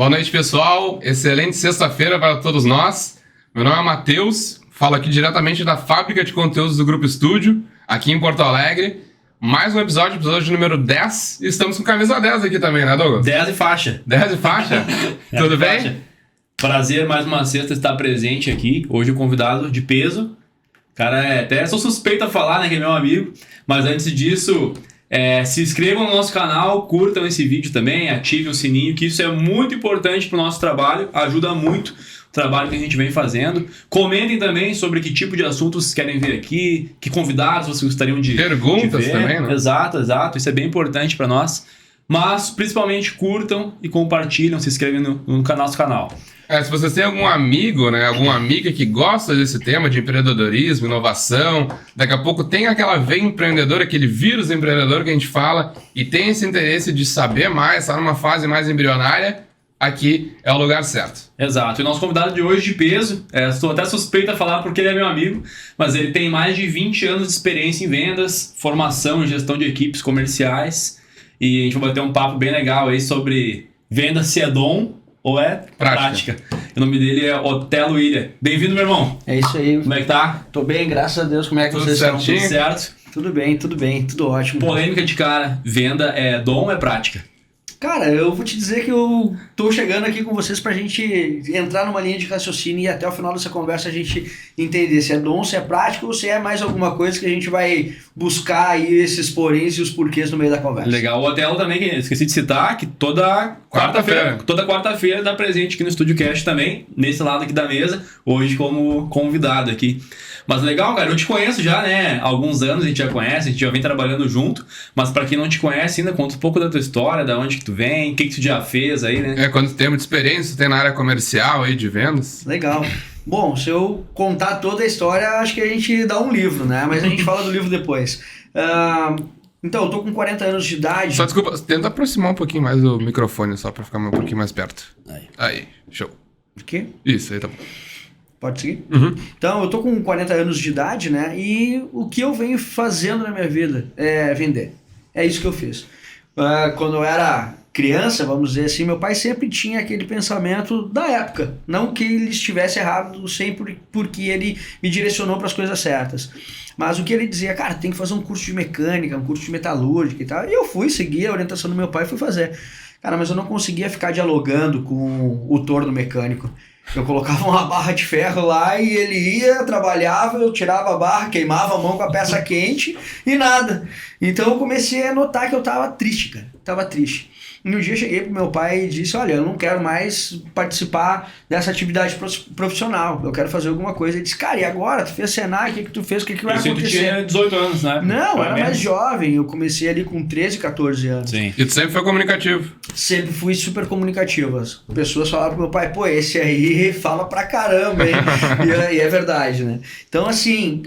Boa noite, pessoal. Excelente sexta-feira para todos nós. Meu nome é Matheus, falo aqui diretamente da fábrica de conteúdos do Grupo Estúdio, aqui em Porto Alegre. Mais um episódio número 10. E estamos com camisa 10 aqui também, né, Douglas? 10 e faixa. 10 e faixa? Tudo bem? Faixa. Prazer, mais uma sexta, estar presente aqui. Hoje o convidado de peso. Cara, até sou suspeito a falar, né, que é meu amigo. Mas antes disso, se inscrevam no nosso canal, curtam esse vídeo também, ativem o sininho, que isso é muito importante para o nosso trabalho, ajuda muito o trabalho que a gente vem fazendo. Comentem também sobre que tipo de assuntos vocês querem ver aqui, que convidados vocês gostariam de Perguntas ver. Também, né? Exato, isso é bem importante para nós. Mas, principalmente, curtam e compartilham, se inscrevem no nosso canal. Se vocês têm algum amigo, né, alguma amiga que gosta desse tema de empreendedorismo, inovação, daqui a pouco tem aquela veia empreendedora, aquele vírus empreendedor que a gente fala, e tem esse interesse de saber mais, está numa fase mais embrionária, aqui é o lugar certo. Exato. E o nosso convidado de hoje de peso, estou até suspeito a falar porque ele é meu amigo, mas ele tem mais de 20 anos de experiência em vendas, formação em gestão de equipes comerciais, e a gente vai bater um papo bem legal aí sobre venda, se é dom ou é prática. O nome dele é Otelo Ilha. Bem-vindo, meu irmão. É isso aí. Como é que tá? Tô bem, graças a Deus. Como é que Tudo vocês estão? certinho? Tudo certo? Tudo bem, tudo ótimo. Polêmica de cara. Venda é dom ou é prática? Cara, eu vou te dizer que eu tô chegando aqui com vocês pra gente entrar numa linha de raciocínio e até o final dessa conversa a gente entender se é dom, se é prático ou se é mais alguma coisa que a gente vai buscar aí esses poréns e os porquês no meio da conversa. Legal. O Otelo também, que esqueci de citar, que toda quarta-feira dá presente aqui no Estúdio Cast também, nesse lado aqui da mesa, hoje como convidado aqui. Mas legal, cara, eu te conheço já, né? Há alguns anos a gente já conhece, a gente já vem trabalhando junto, mas pra quem não te conhece ainda, conta um pouco da tua história, da onde que tu vem, o que tu já fez aí, né? Quanto tempo de experiência tem na área comercial aí, de vendas? Legal. Bom, se eu contar toda a história, acho que a gente dá um livro, né? Mas a gente fala do livro depois. Então, eu tô com 40 anos de idade. Só desculpa, tenta aproximar um pouquinho mais do microfone, só pra ficar um pouquinho mais perto. Aí, show. O quê? Isso, aí tá bom. Pode seguir? Uhum. Então, eu tô com 40 anos de idade, né? E o que eu venho fazendo na minha vida é vender. É isso que eu fiz. Quando eu era criança, vamos dizer assim, meu pai sempre tinha aquele pensamento da época. Não que ele estivesse errado sempre porque ele me direcionou para as coisas certas. Mas o que ele dizia, cara, tem que fazer um curso de mecânica, um curso de metalúrgica e tal. E eu fui seguir a orientação do meu pai e fui fazer. Cara, mas eu não conseguia ficar dialogando com o torno mecânico. Eu colocava uma barra de ferro lá e ele ia, trabalhava, eu tirava a barra, queimava a mão com a peça quente e nada. Então eu comecei a notar que eu tava triste, cara. Tava triste. E um dia eu cheguei pro meu pai e disse, olha, eu não quero mais participar dessa atividade profissional, eu quero fazer alguma coisa. Ele disse, cara, e agora? Tu fez Senai, o que tu fez? O que vai acontecer? Tu tinha 18 anos, né? Não, eu era mais jovem, eu comecei ali com 13, 14 anos. Sim. E tu sempre foi comunicativo? Sempre fui super comunicativo. As pessoas falavam pro meu pai, pô, esse aí fala pra caramba, hein? E é verdade, né? Então, assim,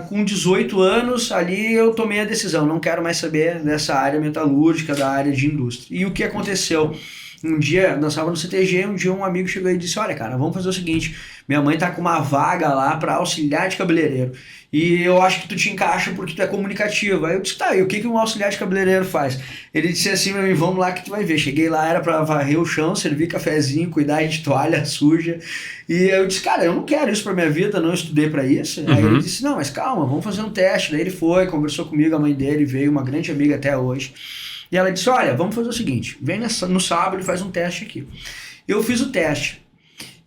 com 18 anos, ali eu tomei a decisão, não quero mais saber dessa área metalúrgica, da área de indústria. E o que aconteceu? Um dia, nós estávamos no CTG, um dia um amigo chegou e disse, olha, cara, vamos fazer o seguinte, minha mãe tá com uma vaga lá para auxiliar de cabeleireiro, e eu acho que tu te encaixa porque tu é comunicativo. Aí eu disse, tá, e o que um auxiliar de cabeleireiro faz? Ele disse assim, meu amigo, vamos lá que tu vai ver. Cheguei lá, era para varrer o chão, servir cafezinho, cuidar de toalha suja, e eu disse, cara, eu não quero isso pra minha vida, não estudei para isso. Aí ele disse, não, mas calma, vamos fazer um teste. Daí ele foi, conversou comigo, a mãe dele veio, uma grande amiga até hoje. E ela disse, olha, vamos fazer o seguinte, vem no sábado e faz um teste aqui. Eu fiz o teste.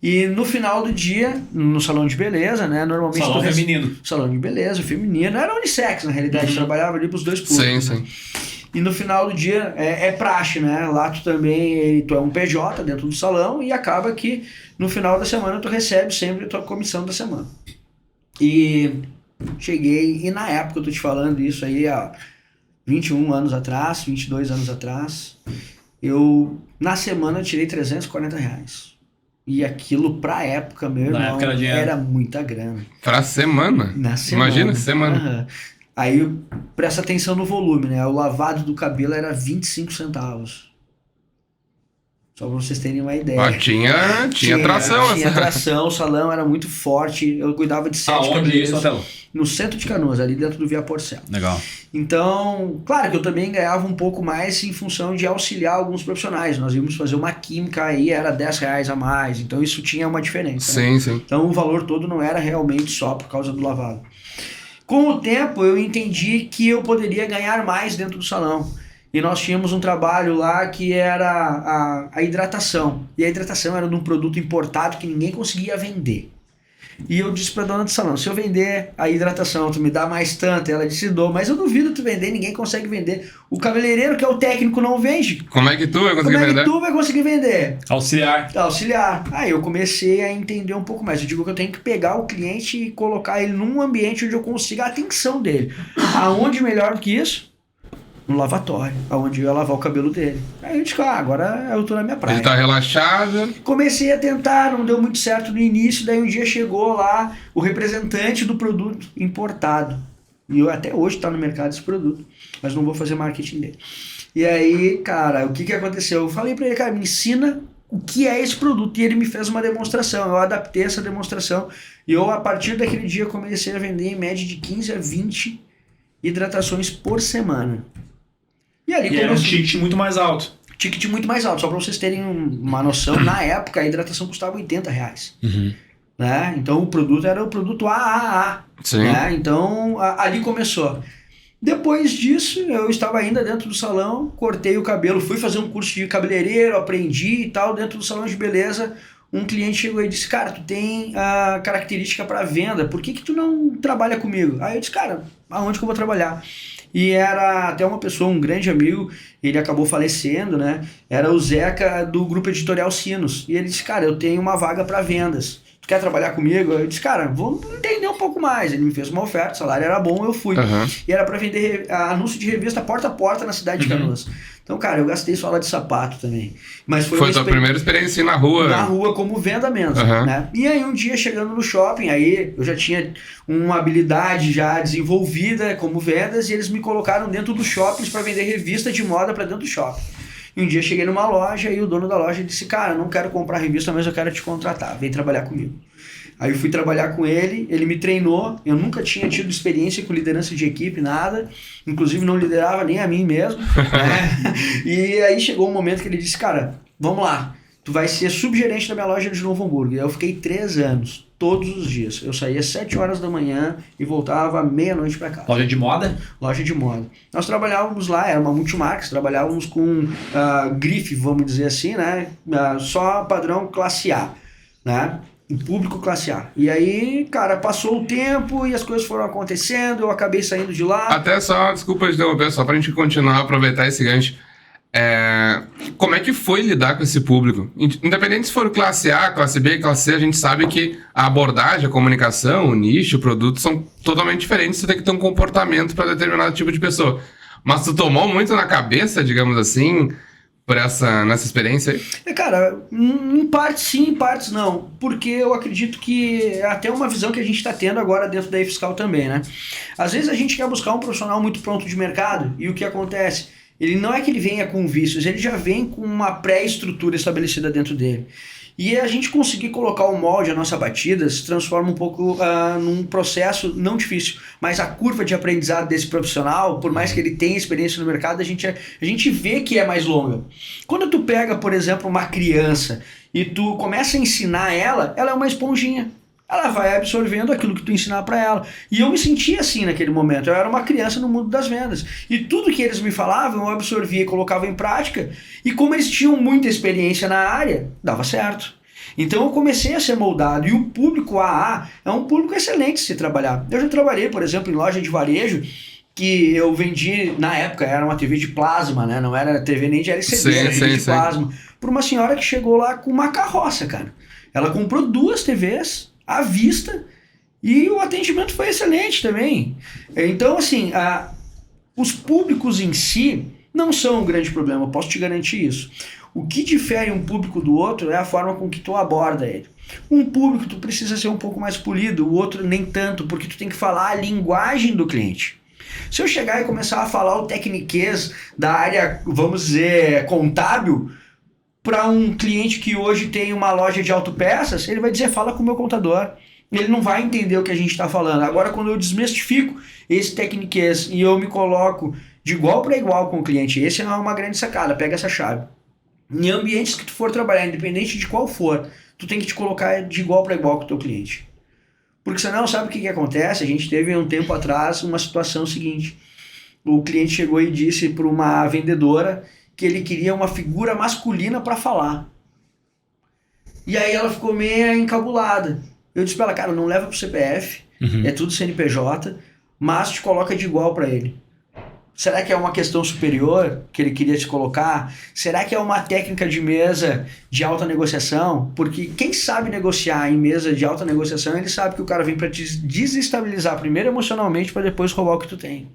E no final do dia, no salão de beleza, né, normalmente... Salão feminino. Salão de beleza, feminino. Era unissex, na realidade, trabalhava ali pros dois públicos. Sim, né? sim. E no final do dia, é praxe, né? Lá tu é um PJ dentro do salão e acaba que no final da semana tu recebe sempre a tua comissão da semana. E cheguei, e na época, eu tô te falando isso aí, ó... 21 anos atrás, 22 anos atrás, eu, na semana, tirei R$340. E aquilo, pra época, meu irmão, era muita grana. Pra semana? Na semana. Imagina, semana. Uhum. Aí, presta atenção no volume, né? O lavado do cabelo era 25 centavos. Só pra vocês terem uma ideia. Ah, tinha tração. Tinha tração, o salão era muito forte. Eu cuidava de 7 Aonde cabeleireiros. isso, Otelo? No centro de Canoas, ali dentro do Via Porcel. Legal. Então, claro que eu também ganhava um pouco mais em função de auxiliar alguns profissionais. Nós íamos fazer uma química aí, era R$10 a mais. Então isso tinha uma diferença. Né? Sim. Então o valor todo não era realmente só por causa do lavado. Com o tempo eu entendi que eu poderia ganhar mais dentro do salão. E nós tínhamos um trabalho lá que era a hidratação. E a hidratação era de um produto importado que ninguém conseguia vender. E eu disse pra dona do salão, se eu vender a hidratação, tu me dá mais tanto? Ela disse, dou, mas eu duvido tu vender, ninguém consegue vender. O cabeleireiro, que é o técnico, não vende. Como é que tu vai conseguir Como é vender? que tu vai conseguir vender? Auxiliar. Aí eu comecei a entender um pouco mais. Eu digo que eu tenho que pegar o cliente e colocar ele num ambiente onde eu consiga a atenção dele. Aonde melhor do que isso? No lavatório, onde eu ia lavar o cabelo dele. Aí eu disse, agora eu tô na minha praia. Ele tá relaxado. Comecei a tentar, não deu muito certo no início, daí um dia chegou lá o representante do produto importado. E eu até hoje tá no mercado esse produto, mas não vou fazer marketing dele. E aí, cara, o que aconteceu? Eu falei pra ele, cara, me ensina o que é esse produto. E ele me fez uma demonstração, eu adaptei essa demonstração. E eu, a partir daquele dia, comecei a vender em média de 15 a 20 hidratações por semana. E ali era um ticket muito mais alto. Ticket muito mais alto, só para vocês terem uma noção, na época a hidratação custava R$80. Né? Então o produto era o produto AAA. Sim. Né? Então ali começou. Depois disso, eu estava ainda dentro do salão, cortei o cabelo, fui fazer um curso de cabeleireiro, aprendi e tal, dentro do salão de beleza. Um cliente chegou e disse, cara, tu tem a característica para venda, por que tu não trabalha comigo? Aí eu disse, cara, aonde que eu vou trabalhar? E era até uma pessoa, um grande amigo, ele acabou falecendo, né? Era o Zeca do grupo editorial Sinos. E ele disse, cara, eu tenho uma vaga para vendas. Tu quer trabalhar comigo? Eu disse, cara, vamos entender um pouco mais. Ele me fez uma oferta, o salário era bom, eu fui. E era para vender anúncio de revista porta a porta na cidade de Canoas. Então, cara, eu gastei sola de sapato também. Mas foi tua primeira experiência na rua? Na rua, como venda mesmo, né? E aí, um dia, chegando no shopping, aí eu já tinha uma habilidade já desenvolvida como vendas, e eles me colocaram dentro dos shoppings para vender revista de moda para dentro do shopping. E um dia cheguei numa loja e o dono da loja disse, cara, eu não quero comprar revista, mas eu quero te contratar, vem trabalhar comigo. Aí eu fui trabalhar com ele me treinou, eu nunca tinha tido experiência com liderança de equipe, nada, inclusive não liderava nem a mim mesmo, né? E aí chegou um momento que ele disse, cara, vamos lá, tu vai ser subgerente da minha loja de Novo Hamburgo. E aí eu fiquei 3 anos, todos os dias. Eu saía às 7 horas da manhã e voltava meia-noite para casa. Loja de moda? Loja de moda. Nós trabalhávamos lá, era uma multimarcas, trabalhávamos com grife, vamos dizer assim, né? Só padrão classe A, né? Em público classe A. E aí, cara, passou o tempo e as coisas foram acontecendo, eu acabei saindo de lá. Até só, desculpa de interromper, só pra gente continuar, aproveitar esse gancho. Como é que foi lidar com esse público? Independente se for classe A, classe B, classe C, a gente sabe que a abordagem, a comunicação, o nicho, o produto são totalmente diferentes. Você tem que ter um comportamento para determinado tipo de pessoa. Mas tu tomou muito na cabeça, digamos assim, nessa experiência aí? Cara, em partes sim, em partes não. Porque eu acredito que é até uma visão que a gente está tendo agora dentro da E-Fiscal também, né? Às vezes a gente quer buscar um profissional muito pronto de mercado e o que acontece? Ele não é que ele venha com vícios, ele já vem com uma pré-estrutura estabelecida dentro dele. E a gente conseguir colocar o molde, a nossa batida, se transforma um pouco num processo não difícil. Mas a curva de aprendizado desse profissional, por mais que ele tenha experiência no mercado, a gente vê que é mais longa. Quando tu pega, por exemplo, uma criança e tu começa a ensinar ela é uma esponjinha. Ela vai absorvendo aquilo que tu ensinar para ela. E eu me sentia assim naquele momento. Eu era uma criança no mundo das vendas. E tudo que eles me falavam, eu absorvia e colocava em prática. E como eles tinham muita experiência na área, dava certo. Então eu comecei a ser moldado. E o público AA é um público excelente de se trabalhar. Eu já trabalhei, por exemplo, em loja de varejo, que eu vendi, na época, era uma TV de plasma, né? Não era TV nem de LCD, era TV de plasma. Por uma senhora que chegou lá com uma carroça, cara. Ela comprou 2 TVs à vista e o atendimento foi excelente também. Então, assim, os públicos em si não são um grande problema, eu posso te garantir isso. O que difere um público do outro é a forma com que tu aborda ele. Um público tu precisa ser um pouco mais polido, o outro nem tanto, porque tu tem que falar a linguagem do cliente. Se eu chegar e começar a falar o tecniquez da área, vamos dizer, contábil, para um cliente que hoje tem uma loja de autopeças, ele vai dizer, fala com o meu contador. Ele não vai entender o que a gente está falando. Agora, quando eu desmistifico esse techniquez e eu me coloco de igual para igual com o cliente, esse é uma grande sacada, pega essa chave. Em ambientes que tu for trabalhar, independente de qual for, tu tem que te colocar de igual para igual com o teu cliente. Porque senão, sabe o que acontece? A gente teve um tempo atrás uma situação seguinte. O cliente chegou e disse para uma vendedora que ele queria uma figura masculina para falar. E aí ela ficou meio encabulada. Eu disse para ela, cara, não leva pro CPF, é tudo CNPJ, mas te coloca de igual para ele. Será que é uma questão superior que ele queria te colocar? Será que é uma técnica de mesa de alta negociação? Porque quem sabe negociar em mesa de alta negociação, ele sabe que o cara vem para te desestabilizar primeiro emocionalmente para depois roubar o que tu tem.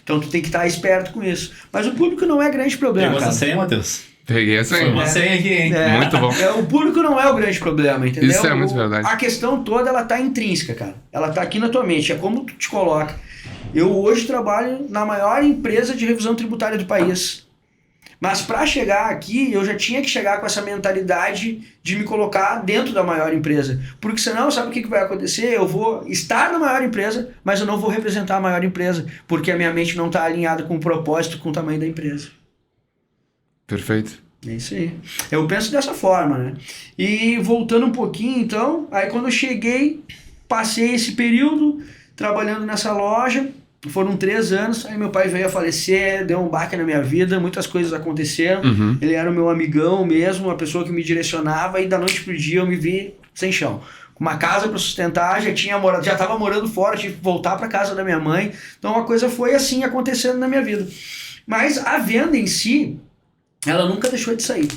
Então tu tem que estar esperto com isso. Mas o público não é grande problema, Pegou cara. essa senha, Matheus? Peguei essa aí. Foi uma senha aqui, hein? Muito bom. O público não é o grande problema, entendeu? Isso é muito verdade. A questão toda, ela tá intrínseca, cara. Ela tá aqui na tua mente, é como tu te coloca. Eu hoje trabalho na maior empresa de revisão tributária do país. Mas para chegar aqui, eu já tinha que chegar com essa mentalidade de me colocar dentro da maior empresa. Porque senão, sabe o que vai acontecer? Eu vou estar na maior empresa, mas eu não vou representar a maior empresa. Porque a minha mente não está alinhada com o propósito, com o tamanho da empresa. Perfeito. É isso aí. Eu penso dessa forma, né? E voltando um pouquinho, então, aí quando eu cheguei, passei esse período trabalhando nessa loja, foram 3 anos, aí meu pai veio a falecer, deu um baque na minha vida, muitas coisas aconteceram, ele era o meu amigão mesmo, uma pessoa que me direcionava, e da noite pro dia eu me vi sem chão. Com uma casa para sustentar, já estava morando fora, tive que voltar para casa da minha mãe, então a coisa foi assim acontecendo na minha vida. Mas a venda em si, ela nunca deixou de sair.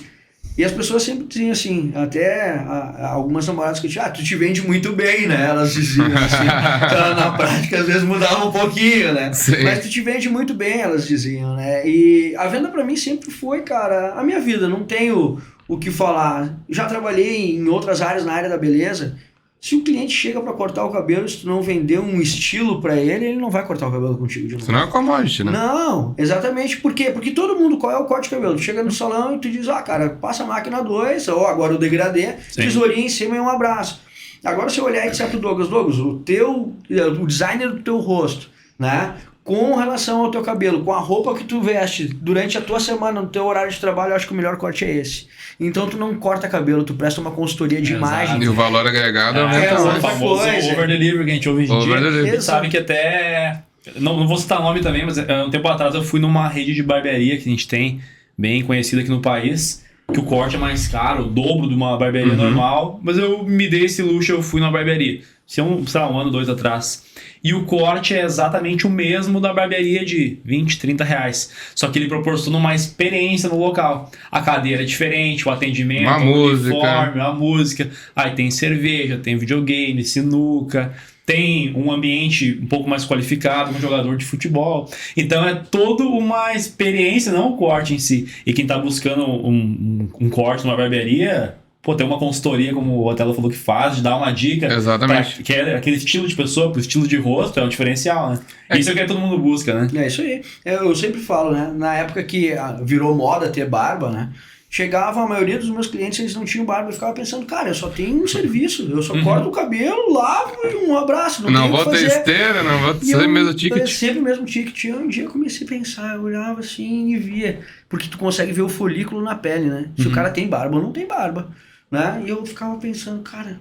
E as pessoas sempre diziam assim, até algumas namoradas que eu tinha, tu te vende muito bem, né? Elas diziam assim, na prática às vezes mudava um pouquinho, né? Sim. Mas tu te vende muito bem, elas diziam, né? E a venda pra mim sempre foi, cara, a minha vida, não tenho o que falar. Já trabalhei em outras áreas na área da beleza. Se o cliente chega para cortar o cabelo, se tu não vender um estilo para ele, ele não vai cortar o cabelo contigo de novo. Isso não é commodity, né? Não, exatamente. Por quê? Porque todo mundo, qual é o corte de cabelo? Tu chega no salão e tu diz, cara, passa a máquina 2, ou agora o degradê, tesourinha em cima e um abraço. Agora se eu olhar e disser pro Douglas, o designer do teu rosto, né? Com relação ao teu cabelo, com a roupa que tu veste durante a tua semana, no teu horário de trabalho, eu acho que o melhor corte é esse. Então tu não corta cabelo, tu presta uma consultoria de imagem. E o valor agregado é o outra famoso coisa. over delivery que a gente ouve hoje em dia. Exato. Sabe que até... Não vou citar nome também, mas um tempo atrás eu fui numa rede de barbearia que a gente tem, bem conhecida aqui no país, que o corte é mais caro, o dobro de uma barbearia normal, mas eu me dei esse luxo, eu fui numa barbearia. Isso é um ano, 2 atrás. E o corte é exatamente o mesmo da barbearia de 20, 30 reais. Só que ele proporciona uma experiência no local. A cadeira é diferente, o atendimento, o uniforme, a música. Aí tem cerveja, tem videogame, sinuca, tem um ambiente um pouco mais qualificado, um jogador de futebol. Então é toda uma experiência, não o corte em si. E quem tá buscando um corte numa barbearia... Pô, tem uma consultoria, como o Otelo falou que faz, de dar uma dica. Exatamente. Que é aquele estilo de pessoa, pro estilo de rosto, é um diferencial, né? Isso é o que todo mundo busca, né? É isso aí. Eu sempre falo, né? Na época que virou moda ter barba, né? Chegava, a maioria dos meus clientes, eles não tinham barba. Eu ficava pensando, cara, eu só tenho um serviço. Eu só corto o cabelo, lavo e um abraço. Não vou ter esteira, não vou ter sempre o mesmo ticket. Sempre o mesmo ticket. Um dia eu comecei a pensar, eu olhava assim e via. Porque tu consegue ver o folículo na pele, né? Se o cara tem barba ou não tem barba. Né? E eu ficava pensando, cara,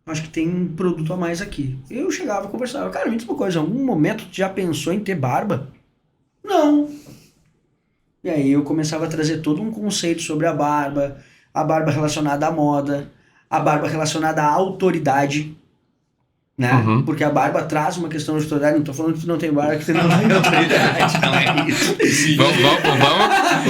acho que tem um produto a mais aqui. Eu chegava e conversava, cara, me diz uma coisa, em algum momento tu já pensou em ter barba? Não. E aí eu começava a trazer todo um conceito sobre a barba relacionada à moda, a barba relacionada à autoridade, né? Porque a barba traz uma questão de autoridade. Não tô falando que tu não tem barba, que tu não tem autoridade. Não é isso.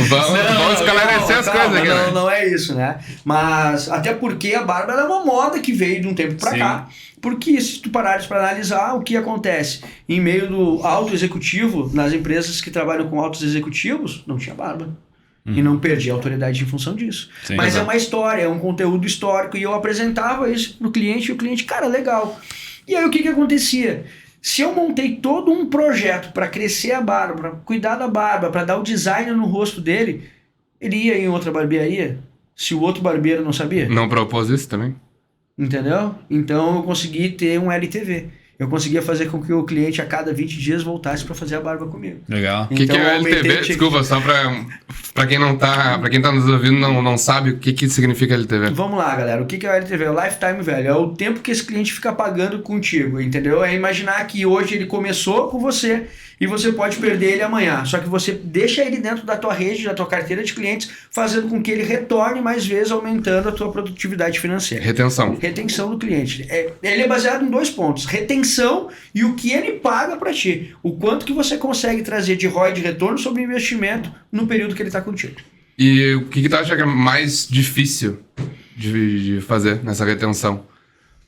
Vamos esclarecer as coisas aqui. Não é isso, né? Mas até porque a barba é uma moda que veio de um tempo pra cá. Porque se tu parares para analisar, o que acontece? Em meio do alto executivo, nas empresas que trabalham com altos executivos, não tinha barba. E não perdi a autoridade em função disso. Sim, mas é uma história, é um conteúdo histórico. E eu apresentava isso pro cliente e o cliente, cara, legal. E aí o que acontecia? Se eu montei todo um projeto para crescer a barba, para cuidar da barba, para dar o design no rosto dele, Ele ia em outra barbearia se o outro barbeiro não sabia? Não propôs isso também? Entendeu? Então eu consegui ter um LTV. Eu conseguia fazer com que o cliente a cada 20 dias voltasse para fazer a barba comigo. Legal. O que é o LTV? Desculpa, só pra quem não tá, para quem tá nos ouvindo não sabe o que significa LTV. Vamos lá, galera. O que é o LTV? O Lifetime Value. É o tempo que esse cliente fica pagando contigo, entendeu? É imaginar que hoje ele começou com você e você pode perder ele amanhã. Só que você deixa ele dentro da tua rede, da tua carteira de clientes, fazendo com que ele retorne mais vezes, aumentando a tua produtividade financeira. Retenção do cliente. Ele é baseado em 2 pontos. Retenção e o que ele paga para ti. O quanto que você consegue trazer de ROI, de retorno sobre o investimento no período que ele está contigo. E o que tu acha que é mais difícil de fazer nessa retenção?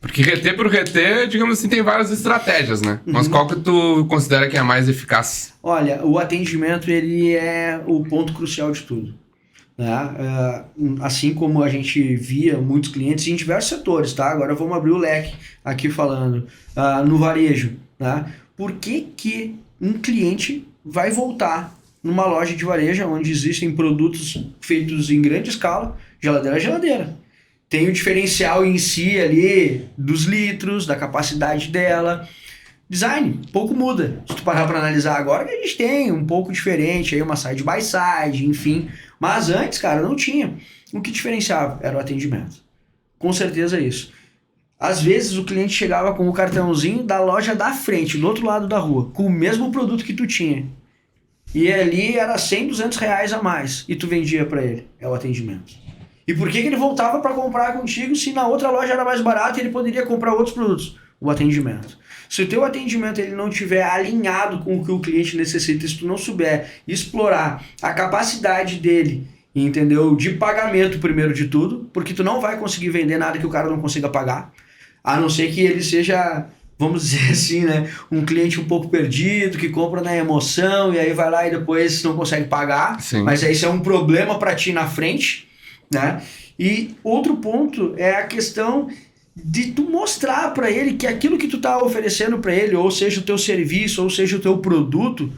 Porque reter por reter, digamos assim, tem várias estratégias, né? Mas qual que tu considera que é a mais eficaz? Olha, o atendimento ele é o ponto crucial de tudo. Né? Assim como a gente via muitos clientes em diversos setores, tá? Agora vamos abrir o leque aqui falando no varejo. Né? Por que um cliente vai voltar numa loja de varejo onde existem produtos feitos em grande escala, geladeira a geladeira? Tem o diferencial em si ali dos litros, da capacidade dela. Design, pouco muda. Se tu parar para analisar agora, que a gente tem um pouco diferente, aí uma side by side, enfim. Mas antes, cara, não tinha. O que diferenciava era o atendimento. Com certeza é isso. Às vezes o cliente chegava com o cartãozinho da loja da frente, do outro lado da rua, com o mesmo produto que tu tinha. E ali era 100, 200 reais a mais. E tu vendia para ele. É o atendimento. E por que ele voltava para comprar contigo se na outra loja era mais barato e ele poderia comprar outros produtos? O atendimento. Se o teu atendimento ele não estiver alinhado com o que o cliente necessita, se tu não souber explorar a capacidade dele, entendeu? De pagamento primeiro de tudo, porque tu não vai conseguir vender nada que o cara não consiga pagar, a não ser que ele seja, vamos dizer assim, né, um cliente um pouco perdido, que compra na emoção e aí vai lá e depois não consegue pagar. Sim. Mas aí isso é um problema para ti na frente, né? E outro ponto é a questão de tu mostrar para ele que aquilo que tu tá oferecendo para ele, ou seja o teu serviço, ou seja o teu produto,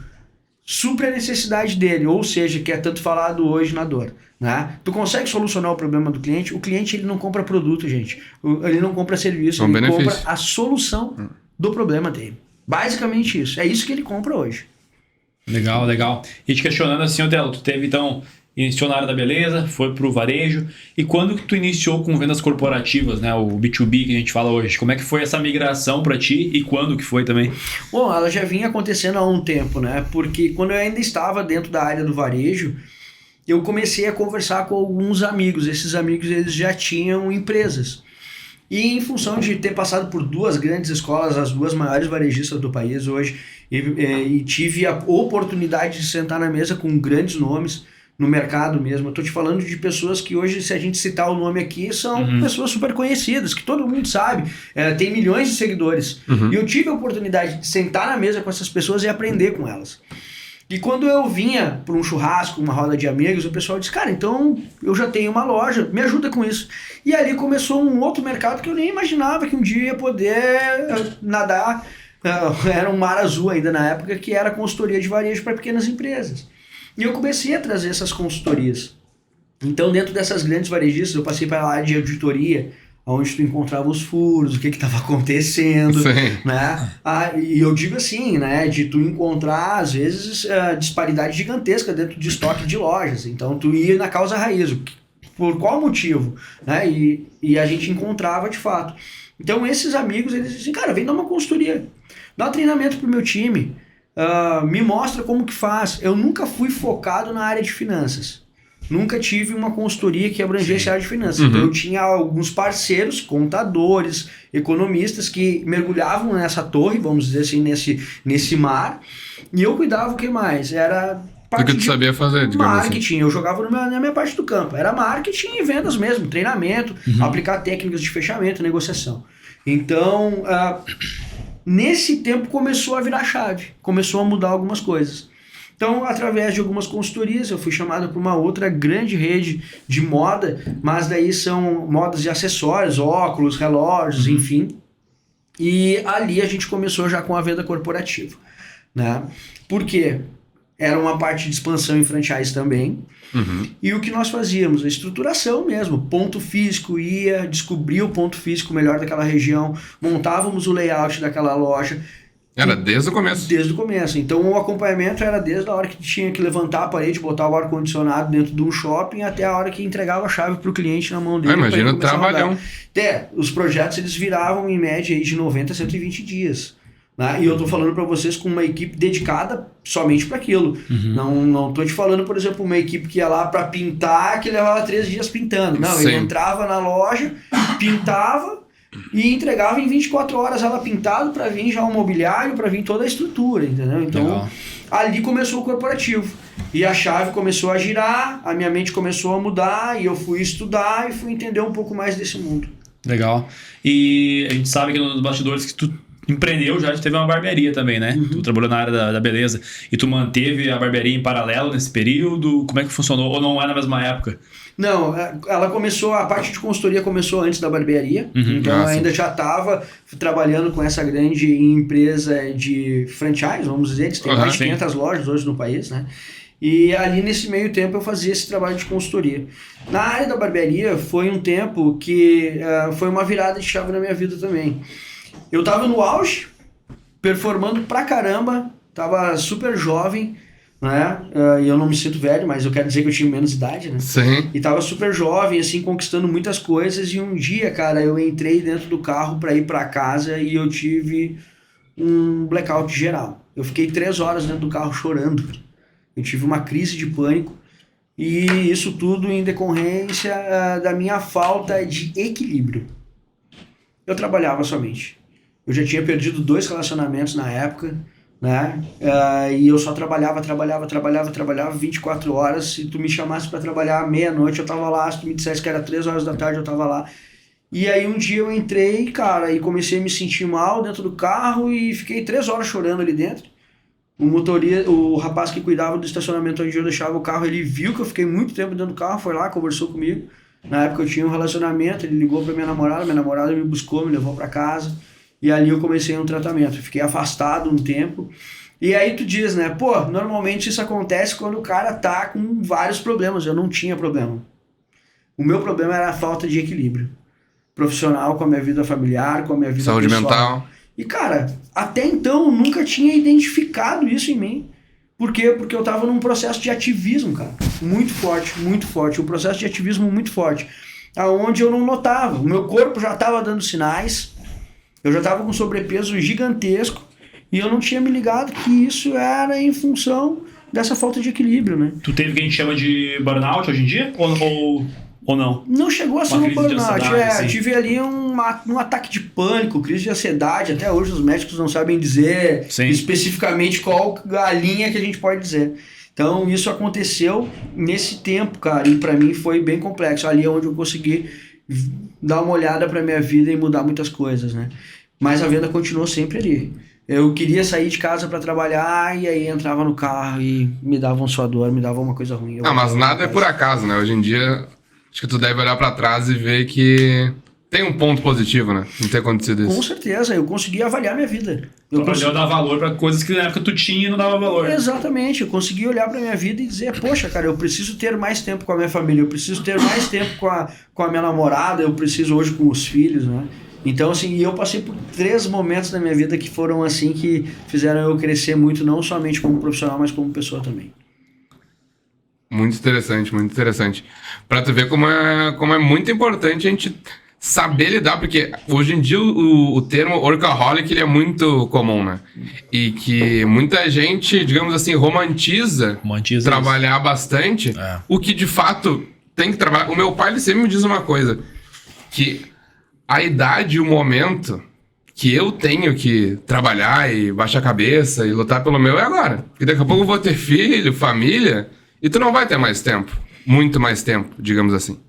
supre a necessidade dele, ou seja, que é tanto falado hoje na dor, né? Tu consegue solucionar o problema do cliente? O cliente ele não compra produto, gente. Ele não compra serviço, ele benefício. compra a solução do problema dele. Basicamente isso. É isso que ele compra hoje. Legal, legal. E te questionando assim, Otelo, tu teve então... Iniciou na área da beleza, foi pro varejo. E quando que tu iniciou com vendas corporativas, né? O B2B que a gente fala hoje. Como é que foi essa migração para ti e quando que foi também? Bom, ela já vinha acontecendo há um tempo, né? Porque quando eu ainda estava dentro da área do varejo, eu comecei a conversar com alguns amigos. Esses amigos eles já tinham empresas. E em função de ter passado por 2 grandes escolas, as 2 maiores varejistas do país hoje, e tive a oportunidade de sentar na mesa com grandes nomes no mercado mesmo. Eu tô te falando de pessoas que hoje, se a gente citar o nome aqui, são pessoas super conhecidas, que todo mundo sabe, tem milhões de seguidores. E eu tive a oportunidade de sentar na mesa com essas pessoas e aprender com elas. E quando eu vinha para um churrasco, uma roda de amigos, o pessoal disse, cara, então eu já tenho uma loja, me ajuda com isso. E ali começou um outro mercado que eu nem imaginava que um dia ia poder nadar. Era um mar azul ainda na época, que era consultoria de varejo para pequenas empresas. E eu comecei a trazer essas consultorias. Então, dentro dessas grandes varejistas, eu passei para a área de auditoria, onde tu encontrava os furos, o que estava acontecendo, né? E eu digo assim, né? De tu encontrar, às vezes, disparidade gigantesca dentro de estoque de lojas. Então, tu ia na causa raiz. Por qual motivo? Né? E a gente encontrava de fato. Então, esses amigos, eles dizem, cara, vem dar uma consultoria. Dá um treinamento pro meu time. Me mostra como que faz. Eu nunca fui focado na área de finanças. Nunca tive uma consultoria que abrangesse a área de finanças. Então eu tinha alguns parceiros, contadores, economistas que mergulhavam nessa torre, vamos dizer assim, nesse mar. E eu cuidava o que mais? Era o que tu sabia fazer, digamos marketing. Assim. Eu jogava na minha parte do campo. Era marketing e vendas mesmo, treinamento, aplicar técnicas de fechamento, negociação. Então... nesse tempo começou a virar chave, começou a mudar algumas coisas. Então, através de algumas consultorias, eu fui chamado para uma outra grande rede de moda, mas daí são modas de acessórios, óculos, relógios, enfim. E ali a gente começou já com a venda corporativa, né? Por quê? era uma parte de expansão em franchise também. E o que nós fazíamos? A estruturação mesmo, ponto físico, descobria o ponto físico melhor daquela região, montávamos o layout daquela loja. Era desde o começo. Desde o começo. Então o acompanhamento era desde a hora que tinha que levantar a parede, botar o ar-condicionado dentro de um shopping, até a hora que entregava a chave para o cliente na mão dele. Imagina o trabalhão. Os projetos eles viravam em média aí de 90 a 120 dias. Né? E eu tô falando para vocês com uma equipe dedicada somente para aquilo. Não tô te falando, por exemplo, uma equipe que ia lá para pintar, que levava 3 dias pintando. Não, ele entrava na loja, pintava e entregava em 24 horas ela pintado para vir já o mobiliário, para vir toda a estrutura, entendeu? Então, ali começou o corporativo. E a chave começou a girar, a minha mente começou a mudar, e eu fui estudar e fui entender um pouco mais desse mundo. Legal. E a gente sabe que nos bastidores que tu empreendeu, já teve uma barbearia também, né? Tu trabalhou na área da beleza. E tu manteve a barbearia em paralelo nesse período? Como é que funcionou? Ou não é na mesma época? Não, ela começou, a parte de consultoria começou antes da barbearia, então eu ainda já estava trabalhando com essa grande empresa de franchise, vamos dizer, que tem mais de 500 lojas hoje no país, né? E ali nesse meio tempo eu fazia esse trabalho de consultoria. Na área da barbearia foi um tempo que foi uma virada de chave na minha vida também. Eu estava no auge, performando pra caramba, estava super jovem, né? E eu não me sinto velho, mas eu quero dizer que eu tinha menos idade, né? Sim. E tava super jovem, assim, conquistando muitas coisas. E um dia, cara, eu entrei dentro do carro para ir para casa e eu tive um blackout geral. Eu fiquei 3 horas dentro do carro chorando. Eu tive uma crise de pânico. E isso tudo em decorrência da minha falta de equilíbrio. Eu trabalhava somente. Eu já tinha perdido 2 relacionamentos na época, né? E eu só trabalhava 24 horas. Se tu me chamasse para trabalhar meia-noite, eu tava lá. Se tu me dissesse que era 3 horas da tarde, eu tava lá. E aí um dia eu entrei, cara, e comecei a me sentir mal dentro do carro e fiquei 3 horas chorando ali dentro. O rapaz que cuidava do estacionamento onde eu deixava o carro, ele viu que eu fiquei muito tempo dentro do carro, foi lá, conversou comigo. Na época eu tinha um relacionamento, ele ligou pra minha namorada me buscou, me levou para casa. E ali eu comecei um tratamento, fiquei afastado um tempo. E aí tu diz, né, pô, normalmente isso acontece quando o cara tá com vários problemas. Eu não tinha problema. O meu problema era a falta de equilíbrio profissional com a minha vida familiar, com a minha vida saúde pessoal. mental. E cara, até então eu nunca tinha identificado isso em mim. Por quê? Porque eu tava num processo de ativismo, cara, muito forte, um processo de ativismo muito forte, aonde eu não notava, o meu corpo já tava dando sinais. Eu já estava com sobrepeso gigantesco e eu não tinha me ligado que isso era em função dessa falta de equilíbrio, né? Tu teve o que a gente chama de burnout hoje em dia? Ou não? Não chegou a ser um burnout. Sim. Tive ali um ataque de pânico, crise de ansiedade. Até hoje os médicos não sabem dizer especificamente qual a linha que a gente pode dizer. Então isso aconteceu nesse tempo, cara, e para mim foi bem complexo. Ali é onde eu consegui dar uma olhada para minha vida e mudar muitas coisas, né? Mas a venda continuou sempre ali. Eu queria sair de casa para trabalhar e aí entrava no carro e me dava um suador, me dava uma coisa ruim. Mas nada é por acaso, né? Hoje em dia, acho que tu deve olhar para trás e ver que tem um ponto positivo, né? Não ter acontecido isso. Com certeza, eu consegui avaliar minha vida. Eu consegui dar valor para coisas que na época tu tinha e não dava valor. Exatamente, eu consegui olhar para minha vida e dizer, poxa, cara, eu preciso ter mais tempo com a minha família, eu preciso ter mais tempo com a minha namorada, eu preciso hoje com os filhos, né? Então, assim, eu passei por 3 momentos da minha vida que foram assim, que fizeram eu crescer muito, não somente como profissional, mas como pessoa também. Muito interessante, muito interessante. Pra tu ver como é muito importante a gente saber lidar, porque hoje em dia o termo workaholic ele é muito comum, né? E que muita gente, digamos assim, romantiza trabalhar bastante, o que de fato tem que trabalhar. O meu pai ele sempre me diz uma coisa, que a idade e o momento que eu tenho que trabalhar e baixar a cabeça e lutar pelo meu é agora. Porque daqui a pouco eu vou ter filho, família, e tu não vai ter mais tempo. Muito mais tempo, digamos assim.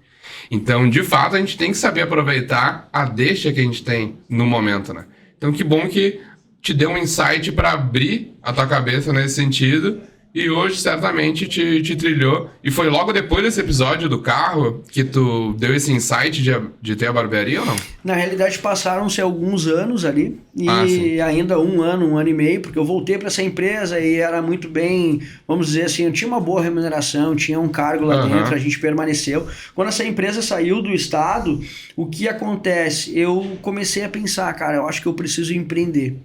Então, de fato, a gente tem que saber aproveitar a deixa que a gente tem no momento, né? Então, que bom que te deu um insight para abrir a tua cabeça nesse sentido e hoje certamente te trilhou. E foi logo depois desse episódio do carro que tu deu esse insight de ter a barbearia ou não? Na realidade, passaram-se alguns anos ali, sim. e ainda um ano e meio, porque eu voltei para essa empresa e era muito bem, vamos dizer assim, eu tinha uma boa remuneração, tinha um cargo lá dentro, a gente permaneceu. Quando essa empresa saiu do estado, o que acontece? Eu comecei a pensar, cara, eu acho que eu preciso empreender.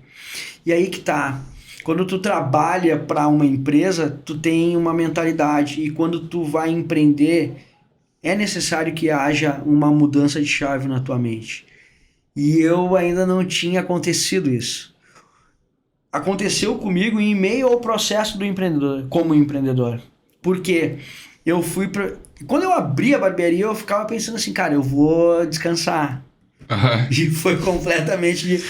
E aí que tá. Quando tu trabalha para uma empresa, tu tem uma mentalidade, e quando tu vai empreender, é necessário que haja uma mudança de chave na tua mente. E eu ainda não tinha acontecido isso. Aconteceu comigo em meio ao processo do empreendedor, como empreendedor. Porque eu fui para... Quando eu abri a barbearia, eu ficava pensando assim, cara, eu vou descansar. E foi completamente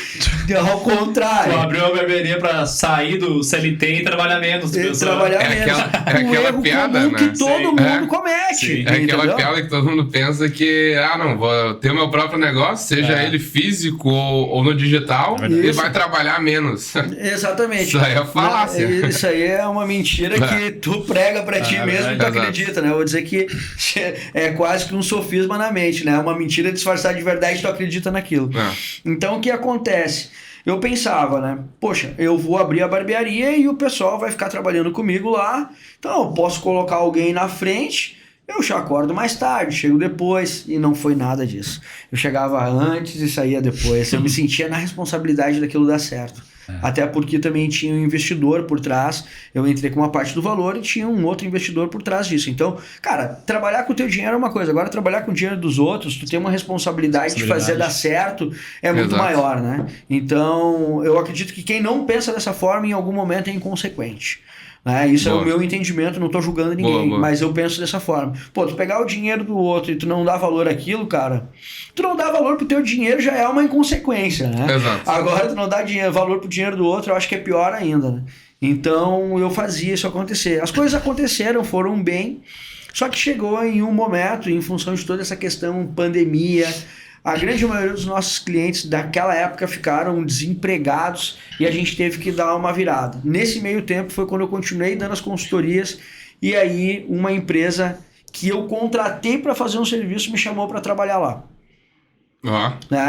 ao contrário. Tu abriu a barbearia pra sair do CLT e trabalhar menos. Trabalhar menos. Aquela erro piada, comum né? que todo mundo comete. Sim. É aquela entendeu? piada que todo mundo pensa que, não, vou ter o meu próprio negócio, seja ele físico ou no digital, e vai trabalhar menos. Exatamente. Isso aí é falácia. Isso aí é uma mentira que tu prega pra ti mesmo e tu exato. acredita, né? Eu vou dizer que é quase que um sofisma na mente, né? Uma mentira disfarçada de verdade, tu acredita naquilo. Então, o que acontece? Eu pensava, né? Poxa, eu vou abrir a barbearia e o pessoal vai ficar trabalhando comigo lá. Então, eu posso colocar alguém na frente, eu já acordo mais tarde, chego depois. E não foi nada disso. Eu chegava antes e saía depois. Eu me sentia na responsabilidade daquilo dar certo. Até porque também tinha um investidor por trás. Eu entrei com uma parte do valor e tinha um outro investidor por trás disso. Então, cara, trabalhar com o teu dinheiro é uma coisa. Agora, trabalhar com o dinheiro dos outros, tu tem uma responsabilidade de fazer dar certo, é muito maior, né? Então, eu acredito que quem não pensa dessa forma, em algum momento é inconsequente. Isso é o meu entendimento, não tô julgando ninguém, mas eu penso dessa forma. Pô, tu pegar o dinheiro do outro e tu não dá valor àquilo, cara, tu não dá valor pro teu dinheiro já é uma inconsequência, né? Exato. Agora tu não dá valor pro dinheiro do outro, eu acho que é pior ainda, né? Então eu fazia isso acontecer. As coisas aconteceram, foram bem, só que chegou em um momento, em função de toda essa questão pandemia, a grande maioria dos nossos clientes daquela época ficaram desempregados e a gente teve que dar uma virada. Nesse meio tempo foi quando eu continuei dando as consultorias e aí uma empresa que eu contratei para fazer um serviço me chamou para trabalhar lá.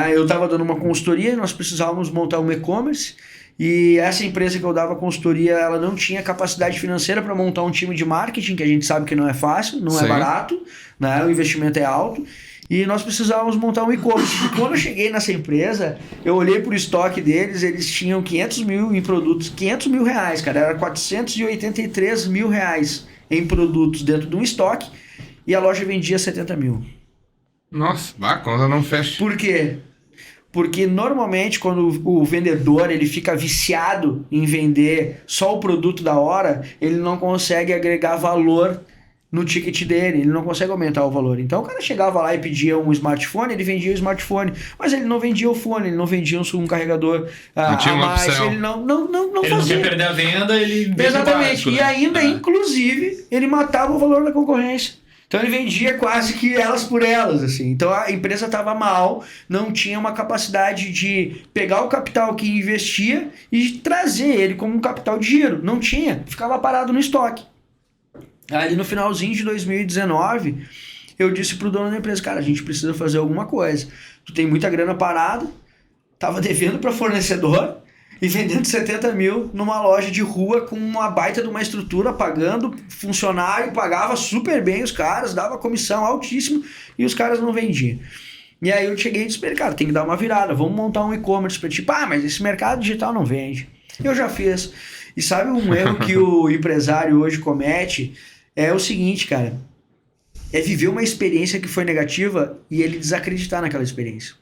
Eu estava dando uma consultoria e nós precisávamos montar um e-commerce e essa empresa que eu dava consultoria, ela não tinha capacidade financeira para montar um time de marketing, que a gente sabe que não é fácil, não é barato, né? O investimento é alto. E nós precisávamos montar um e-commerce. E quando eu cheguei nessa empresa, eu olhei pro estoque deles, eles tinham 500 mil em produtos. 500 mil reais, cara. Era 483 mil reais em produtos dentro de um estoque. E a loja vendia 70 mil. Nossa, a conta não fecha. Por quê? Porque normalmente quando o vendedor ele fica viciado em vender só o produto da hora, ele não consegue agregar valor no ticket dele, ele não consegue aumentar o valor. Então o cara chegava lá e pedia um smartphone, ele vendia o smartphone, mas ele não vendia o fone, ele não vendia um carregador não tinha uma mais, opção. ele não ele fazia. Não quer perder a venda, ele vende Exatamente, básico, né? E ainda, inclusive, ele matava o valor da concorrência. Então ele vendia quase que elas por elas, assim. Então a empresa estava mal, não tinha uma capacidade de pegar o capital que investia e trazer ele como um capital de giro. Não tinha, ficava parado no estoque. Ali no finalzinho de 2019, eu disse pro dono da empresa, cara, a gente precisa fazer alguma coisa. Tu tem muita grana parada, tava devendo para fornecedor e vendendo 70 mil numa loja de rua com uma baita de uma estrutura, pagando funcionário, pagava super bem os caras, dava comissão altíssima e os caras não vendiam. E aí eu cheguei e disse, cara, tem que dar uma virada, vamos montar um e-commerce para tipo, mas esse mercado digital não vende. Eu já fiz. E sabe um erro que o empresário hoje comete? É o seguinte, cara, é viver uma experiência que foi negativa e ele desacreditar naquela experiência.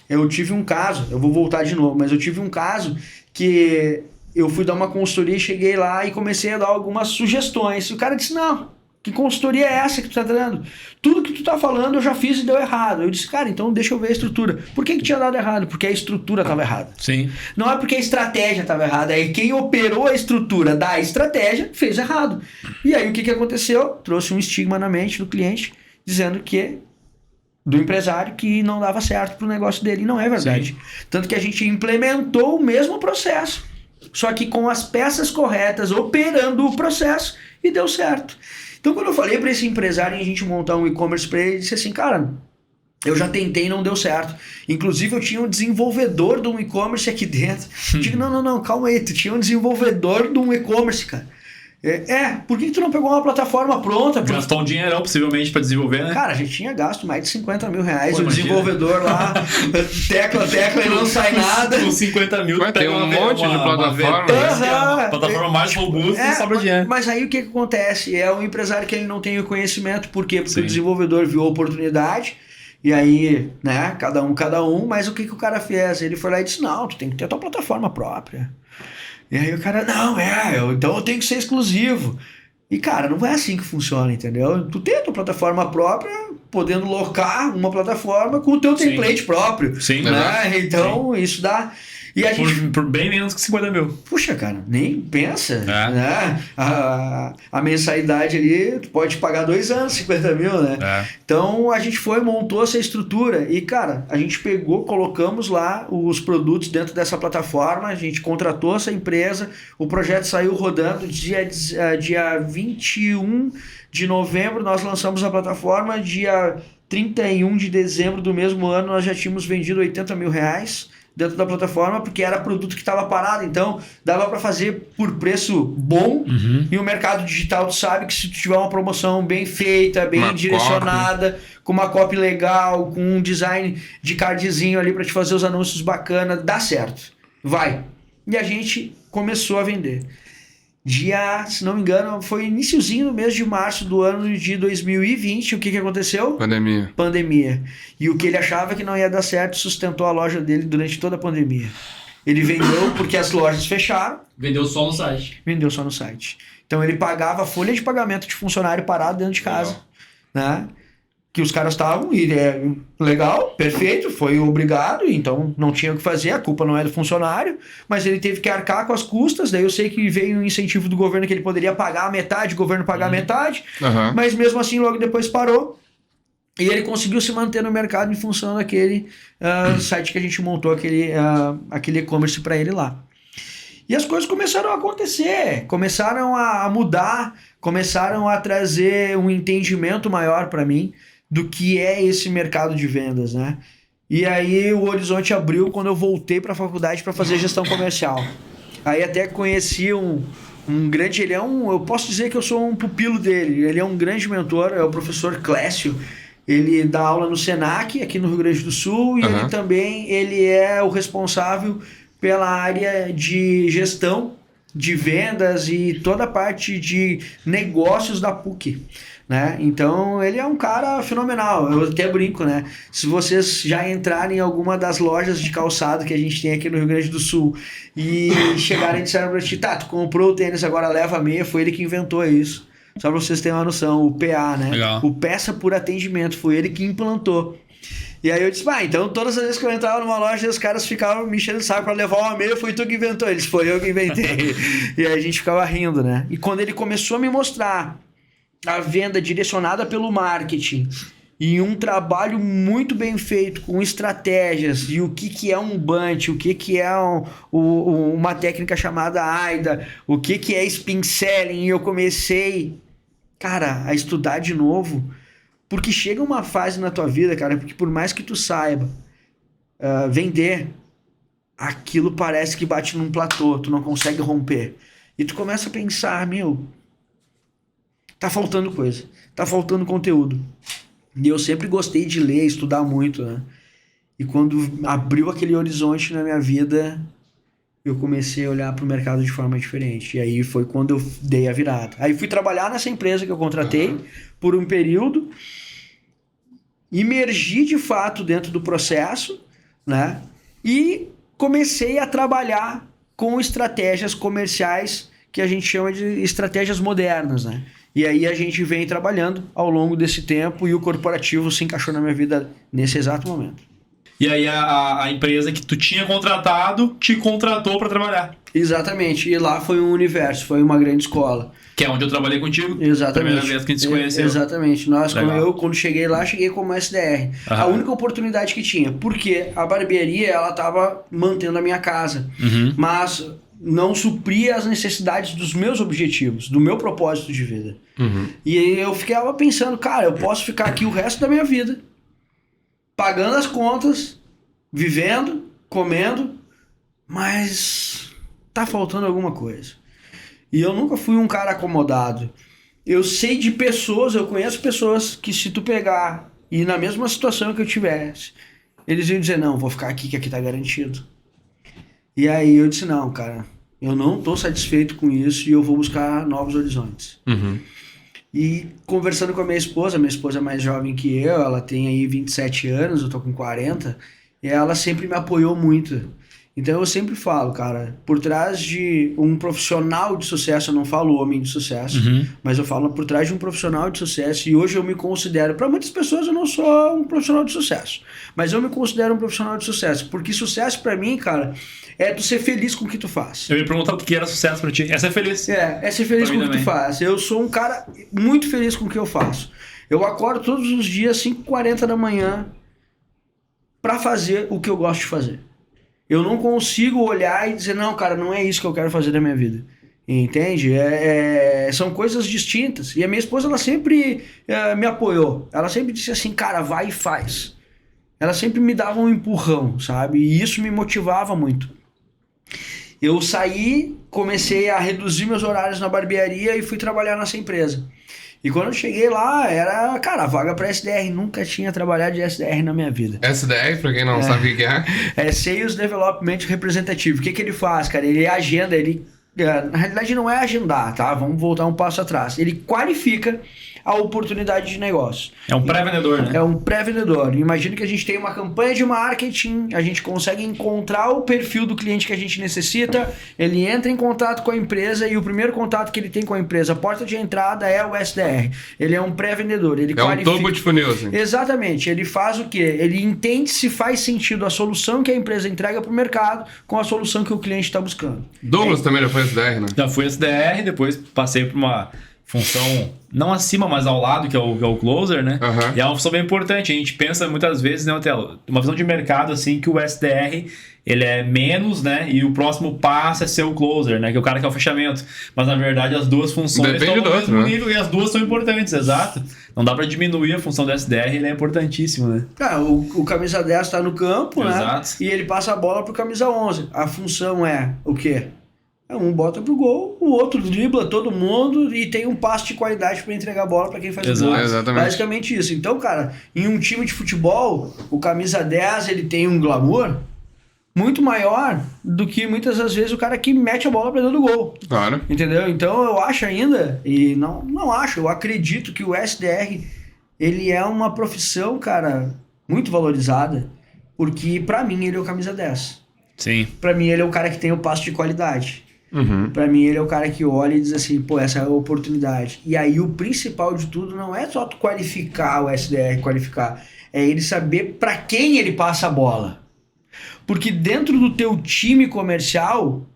Eu tive um caso, eu vou voltar de novo, mas eu tive um caso que eu fui dar uma consultoria e cheguei lá e comecei a dar algumas sugestões. E o cara disse, não, que consultoria é essa que tu tá dando? Tudo que tu tá falando eu já fiz e deu errado. Eu disse, cara, então deixa eu ver a estrutura. Por que tinha dado errado? Porque a estrutura tava errada. Sim. Não é porque a estratégia tava errada, é quem operou a estrutura da estratégia fez errado. E aí o que aconteceu? Trouxe um estigma na mente do cliente, dizendo que do empresário que não dava certo pro negócio dele. E não é verdade. Sim. Tanto que a gente implementou o mesmo processo. só que com as peças corretas, operando o processo, e deu certo. Então, quando eu falei para esse empresário em a gente montar um e-commerce para ele, ele disse assim, cara, eu já tentei e não deu certo. Inclusive, eu tinha um desenvolvedor de um e-commerce aqui dentro. Eu digo, não, calma aí, tu tinha um desenvolvedor de um e-commerce, cara. Por que tu não pegou uma plataforma pronta? Gastou um dinheirão, possivelmente, pra desenvolver, né? Cara, a gente tinha gasto mais de 50 mil reais. Pô, o desenvolvedor lá, tecla e não sai nada. Com 50 mil, Mas tem um monte de plataforma. Uma plataforma mais robusta e sobra dinheiro. Mas aí o que acontece? É um empresário que ele não tem o conhecimento. Por quê? Porque Sim. o desenvolvedor viu a oportunidade. E aí, né, cada um. Mas o que o cara fez? Ele foi lá e disse, não, tu tem que ter a tua plataforma própria. E aí o cara, então eu tenho que ser exclusivo. E cara, não é assim que funciona, entendeu? Tu tem a tua plataforma própria, podendo locar uma plataforma com o teu template próprio. Sim, né? Então, isso dá... E a gente... por bem menos que 50 mil. Puxa, cara, nem pensa. Né? A mensalidade ali, tu pode pagar 2 anos, 50 mil, né? Então a gente montou essa estrutura e, cara, a gente colocamos lá os produtos dentro dessa plataforma, a gente contratou essa empresa, o projeto saiu rodando dia 21 de novembro, nós lançamos a plataforma, dia 31 de dezembro do mesmo ano nós já tínhamos vendido 80 mil reais dentro da plataforma, porque era produto que estava parado, então dava para fazer por preço bom, e o mercado digital tu sabe que se tu tiver uma promoção bem feita, bem direcionada, com uma copy legal, com um design de cardzinho ali para te fazer os anúncios bacana, dá certo, vai. E a gente começou a vender. Se não me engano, foi iniciozinho do mês de março do ano de 2020. O que aconteceu? Pandemia. E o que ele achava que não ia dar certo sustentou a loja dele durante toda a pandemia. Ele vendeu porque as lojas fecharam. Vendeu só no site. Então ele pagava a folha de pagamento de funcionário parado dentro de casa. Né? Que os caras estavam, legal, perfeito, foi obrigado, então não tinha o que fazer, a culpa não é do funcionário, mas ele teve que arcar com as custas, daí eu sei que veio um incentivo do governo que ele poderia pagar a metade, o governo pagar a metade, mas mesmo assim logo depois parou, e ele conseguiu se manter no mercado em função daquele site que a gente montou, aquele e-commerce para ele lá. E as coisas começaram a acontecer, começaram a mudar, começaram a trazer um entendimento maior para mim do que é esse mercado de vendas, né? E aí o horizonte abriu quando eu voltei para a faculdade para fazer gestão comercial. Aí até conheci um grande, eu posso dizer que eu sou um pupilo dele, ele é um grande mentor, é o professor Clécio. Ele dá aula no Senac, aqui no Rio Grande do Sul, e ele é o responsável pela área de gestão, de vendas e toda a parte de negócios da PUC, né? Então ele é um cara fenomenal, eu até brinco, né? Se vocês já entrarem em alguma das lojas de calçado que a gente tem aqui no Rio Grande do Sul e chegarem e disseram pra ti, tu comprou o tênis, agora leva a meia, foi ele que inventou isso. Só pra vocês terem uma noção, o PA, né? Legal. O Peça por Atendimento, foi ele que implantou. E aí eu disse, então todas as vezes que eu entrava numa loja, os caras ficavam me enchendo o saco pra levar uma meia, foi tu que inventou. Eles, foi eu que inventei. E aí a gente ficava rindo, né? E quando ele começou a me mostrar a venda direcionada pelo marketing e um trabalho muito bem feito, com estratégias, e o que é um bunch, o que é uma técnica chamada AIDA, o que é spin selling, e eu comecei, cara, a estudar de novo. Porque chega uma fase na tua vida, cara, porque por mais que tu saiba vender, aquilo parece que bate num platô, tu não consegue romper. E tu começa a pensar, tá faltando coisa, tá faltando conteúdo. E eu sempre gostei de ler, estudar muito, né? E quando abriu aquele horizonte na minha vida, eu comecei a olhar pro mercado de forma diferente. E aí foi quando eu dei a virada. Aí fui trabalhar nessa empresa que eu contratei por um período, imergi de fato dentro do processo, né? E comecei a trabalhar com estratégias comerciais que a gente chama de estratégias modernas, né? E aí a gente vem trabalhando ao longo desse tempo e o corporativo se encaixou na minha vida nesse exato momento. E aí a empresa que tu tinha contratado te contratou para trabalhar. Exatamente. E lá foi um universo, foi uma grande escola. Que é onde eu trabalhei contigo. Exatamente. Primeira vez que a gente se conheceu. Exatamente. Quando cheguei lá, cheguei como SDR. A única oportunidade que tinha. Porque a barbearia, ela tava mantendo a minha casa. Mas não supria as necessidades dos meus objetivos, do meu propósito de vida. E aí eu ficava pensando, cara, eu posso ficar aqui o resto da minha vida, pagando as contas, vivendo, comendo, mas tá faltando alguma coisa. E eu nunca fui um cara acomodado. Eu sei de pessoas, eu conheço pessoas que se tu pegar e na mesma situação que eu tivesse, eles iam dizer, não, vou ficar aqui que aqui tá garantido. E aí eu disse, não, cara, eu não tô satisfeito com isso e eu vou buscar novos horizontes. E conversando com a minha esposa é mais jovem que eu, ela tem aí 27 anos, eu tô com 40, e ela sempre me apoiou muito. Então eu sempre falo, cara, por trás de um profissional de sucesso, eu não falo homem de sucesso, mas eu falo por trás de um profissional de sucesso, e hoje eu me considero, para muitas pessoas eu não sou um profissional de sucesso, mas eu me considero um profissional de sucesso, porque sucesso para mim, cara, é tu ser feliz com o que tu faz. Eu ia perguntar o que era sucesso pra ti. É ser feliz. É ser feliz com o que tu faz. Eu sou um cara muito feliz com o que eu faço. Eu acordo todos os dias, 5h40 da manhã, pra fazer o que eu gosto de fazer. Eu não consigo olhar e dizer, não, cara, não é isso que eu quero fazer da minha vida. Entende? São coisas distintas. E a minha esposa, ela sempre me apoiou. Ela sempre disse assim, cara, vai e faz. Ela sempre me dava um empurrão, sabe? E isso me motivava muito. Eu saí, comecei a reduzir meus horários na barbearia e fui trabalhar nessa empresa. E quando eu cheguei lá, era, cara, vaga para SDR. Nunca tinha trabalhado de SDR na minha vida. SDR, pra quem não sabe o que é? É Sales Development Representative. O que ele faz, cara? Ele agenda, na realidade não é agendar, tá? Vamos voltar um passo atrás. Ele qualifica a oportunidade de negócio. É um pré-vendedor, né? É um pré-vendedor. Imagina que a gente tem uma campanha de marketing, a gente consegue encontrar o perfil do cliente que a gente necessita, ele entra em contato com a empresa e o primeiro contato que ele tem com a empresa, a porta de entrada é o SDR. Ele é um pré-vendedor. Ele qualifica... um turbo de funil, assim. Exatamente. Ele faz o quê? Ele entende se faz sentido a solução que a empresa entrega para o mercado com a solução que o cliente está buscando. Douglas também já foi SDR, né? Já fui SDR, depois passei por uma função não acima, mas ao lado, que é o closer, né? E é uma função bem importante. A gente pensa muitas vezes, né, Otelo? Uma visão de mercado, assim, que o SDR, ele é menos, né? E o próximo passo é ser o closer, né? Que é o cara que é o fechamento. Mas, na verdade, as duas funções estão no mesmo nível, e as duas são importantes, exato. Não dá pra diminuir a função do SDR, ele é importantíssimo, né? O camisa 10 tá no campo, exato, né? E ele passa a bola pro camisa 11. A função é o quê? Um bota pro gol, o outro dribla todo mundo e tem um passe de qualidade para entregar a bola para quem faz o gol. Exatamente. Basicamente isso. Então, cara, em um time de futebol, o camisa 10 ele tem um glamour muito maior do que muitas das vezes o cara que mete a bola para dentro do gol. Claro. Entendeu? Então eu acho ainda, e não acho, eu acredito que o SDR ele é uma profissão, cara, muito valorizada, porque para mim ele é o camisa 10. Sim. Para mim ele é o cara que tem o passe de qualidade. Pra mim ele é o cara que olha e diz assim, pô, essa é a oportunidade. E aí o principal de tudo não é só tu qualificar o SDR, é ele saber pra quem ele passa a bola. Porque dentro do teu time comercial,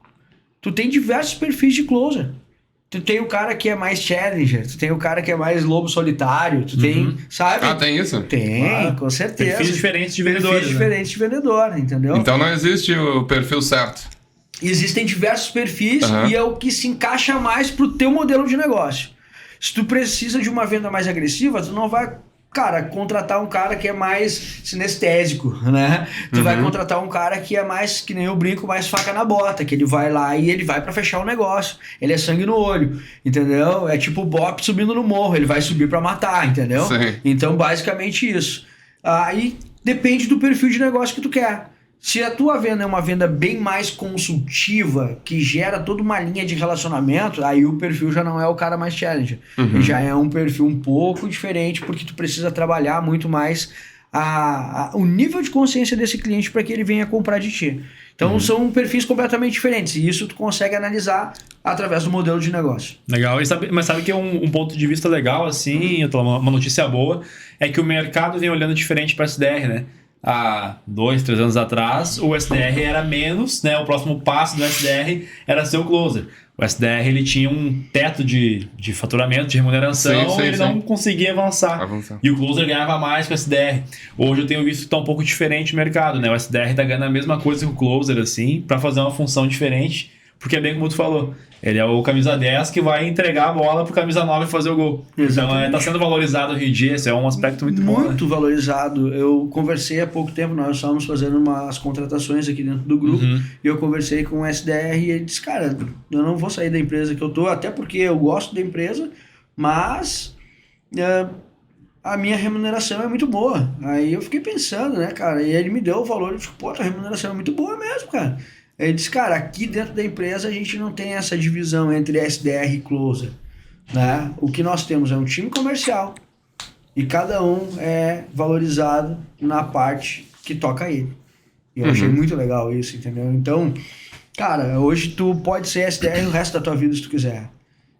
tu tem diversos perfis de closer. Tu tem o cara que é mais challenger, tu tem o cara que é mais lobo solitário, tu tem, sabe? Ah, tem isso? Tem, com certeza. Perfis diferentes de vendedores. Perfis diferentes de vendedor, entendeu? Então não existe o perfil certo. Existem diversos perfis e é o que se encaixa mais pro teu modelo de negócio. Se tu precisa de uma venda mais agressiva, tu não vai, cara, contratar um cara que é mais sinestésico, né? Tu vai contratar um cara que é mais, que nem eu brinco, mais faca na bota, que ele vai lá e ele vai pra fechar o negócio. Ele é sangue no olho, entendeu? É tipo o Bop subindo no morro, ele vai subir pra matar, entendeu? Sim. Então, basicamente isso. Aí depende do perfil de negócio que tu quer. Se a tua venda é uma venda bem mais consultiva, que gera toda uma linha de relacionamento, aí o perfil já não é o cara mais challenger. Já é um perfil um pouco diferente, porque tu precisa trabalhar muito mais o nível de consciência desse cliente para que ele venha comprar de ti. Então são perfis completamente diferentes, e isso tu consegue analisar através do modelo de negócio. Legal, mas sabe que é um ponto de vista legal, assim, uma notícia boa, é que o mercado vem olhando diferente para SDR, né? Há 2, 3 anos atrás, o SDR era menos, né? O próximo passo do SDR era ser o closer. O SDR ele tinha um teto de faturamento, de remuneração, e ele não conseguia avançar. E o closer ganhava mais com o SDR. Hoje eu tenho visto que está um pouco diferente o mercado, né? O SDR está ganhando a mesma coisa que o closer, assim, para fazer uma função diferente, porque é bem como tu falou. Ele é o camisa 10 que vai entregar a bola pro camisa 9 fazer o gol. Exatamente. Então, tá sendo valorizado hoje em dia, esse é um aspecto muito bom, né? Muito valorizado. Eu conversei há pouco tempo, nós estávamos fazendo umas contratações aqui dentro do grupo, e eu conversei com o SDR e ele disse, cara, eu não vou sair da empresa que eu tô, até porque eu gosto da empresa, mas a minha remuneração é muito boa. Aí eu fiquei pensando, né, cara, e ele me deu o valor, eu disse, pô, a remuneração é muito boa mesmo, cara. Ele disse, cara, aqui dentro da empresa a gente não tem essa divisão entre SDR e Closer, né? O que nós temos é um time comercial e cada um é valorizado na parte que toca ele. E eu achei muito legal isso, entendeu? Então, cara, hoje tu pode ser SDR o resto da tua vida se tu quiser.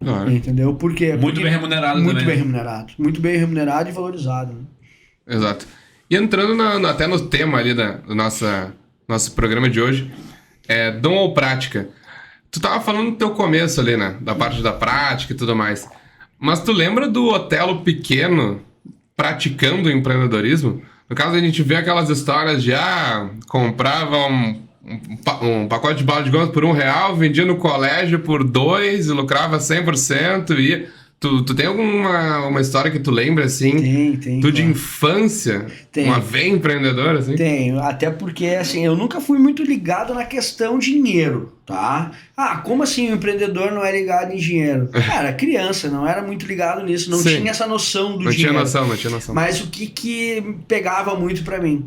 Claro. Entendeu? Por quê? Muito bem remunerado muito também. Bem remunerado. Muito bem remunerado e valorizado. Né? Exato. E entrando até no tema ali do nosso programa de hoje, dom ou prática. Tu tava falando do teu começo ali, né? Da parte da prática e tudo mais. Mas tu lembra do Otelo pequeno praticando empreendedorismo? No caso, a gente vê aquelas histórias de comprava um pacote de bala de goma por R$1, vendia no colégio por 2 e lucrava 100%. E tu tem alguma história que tu lembra, assim? Tem. Tu de infância? Tem. Uma veia empreendedora, assim? Tenho, até porque, assim, eu nunca fui muito ligado na questão dinheiro, tá? Como assim o empreendedor não é ligado em dinheiro? Cara, criança, não era muito ligado nisso, não Sim. tinha essa noção do Não dinheiro. tinha noção. Mas o que pegava muito pra mim?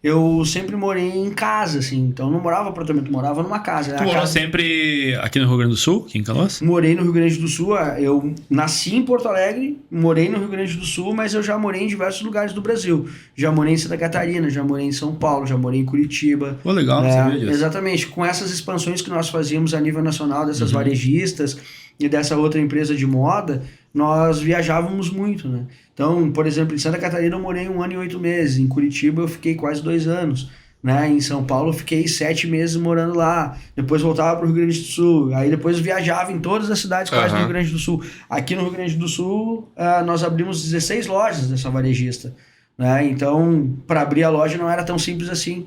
Eu sempre morei em casa, assim, então não morava em apartamento, morava numa casa. Tu morou sempre aqui no Rio Grande do Sul, aqui em Canoas? Morei no Rio Grande do Sul, eu nasci em Porto Alegre, morei no Rio Grande do Sul, mas eu já morei em diversos lugares do Brasil. Já morei em Santa Catarina, já morei em São Paulo, já morei em Curitiba. Pô, legal, não sabia disso. Exatamente, com essas expansões que nós fazíamos a nível nacional, dessas varejistas e dessa outra empresa de moda, nós viajávamos muito, né? Então, por exemplo, em Santa Catarina eu morei 1 ano e 8 meses, em Curitiba eu fiquei quase 2 anos, né? Em São Paulo eu fiquei 7 meses morando lá, depois voltava para o Rio Grande do Sul, aí depois viajava em todas as cidades quase do Rio Grande do Sul. Aqui no Rio Grande do Sul nós abrimos 16 lojas dessa varejista, né? Então, para abrir a loja não era tão simples assim.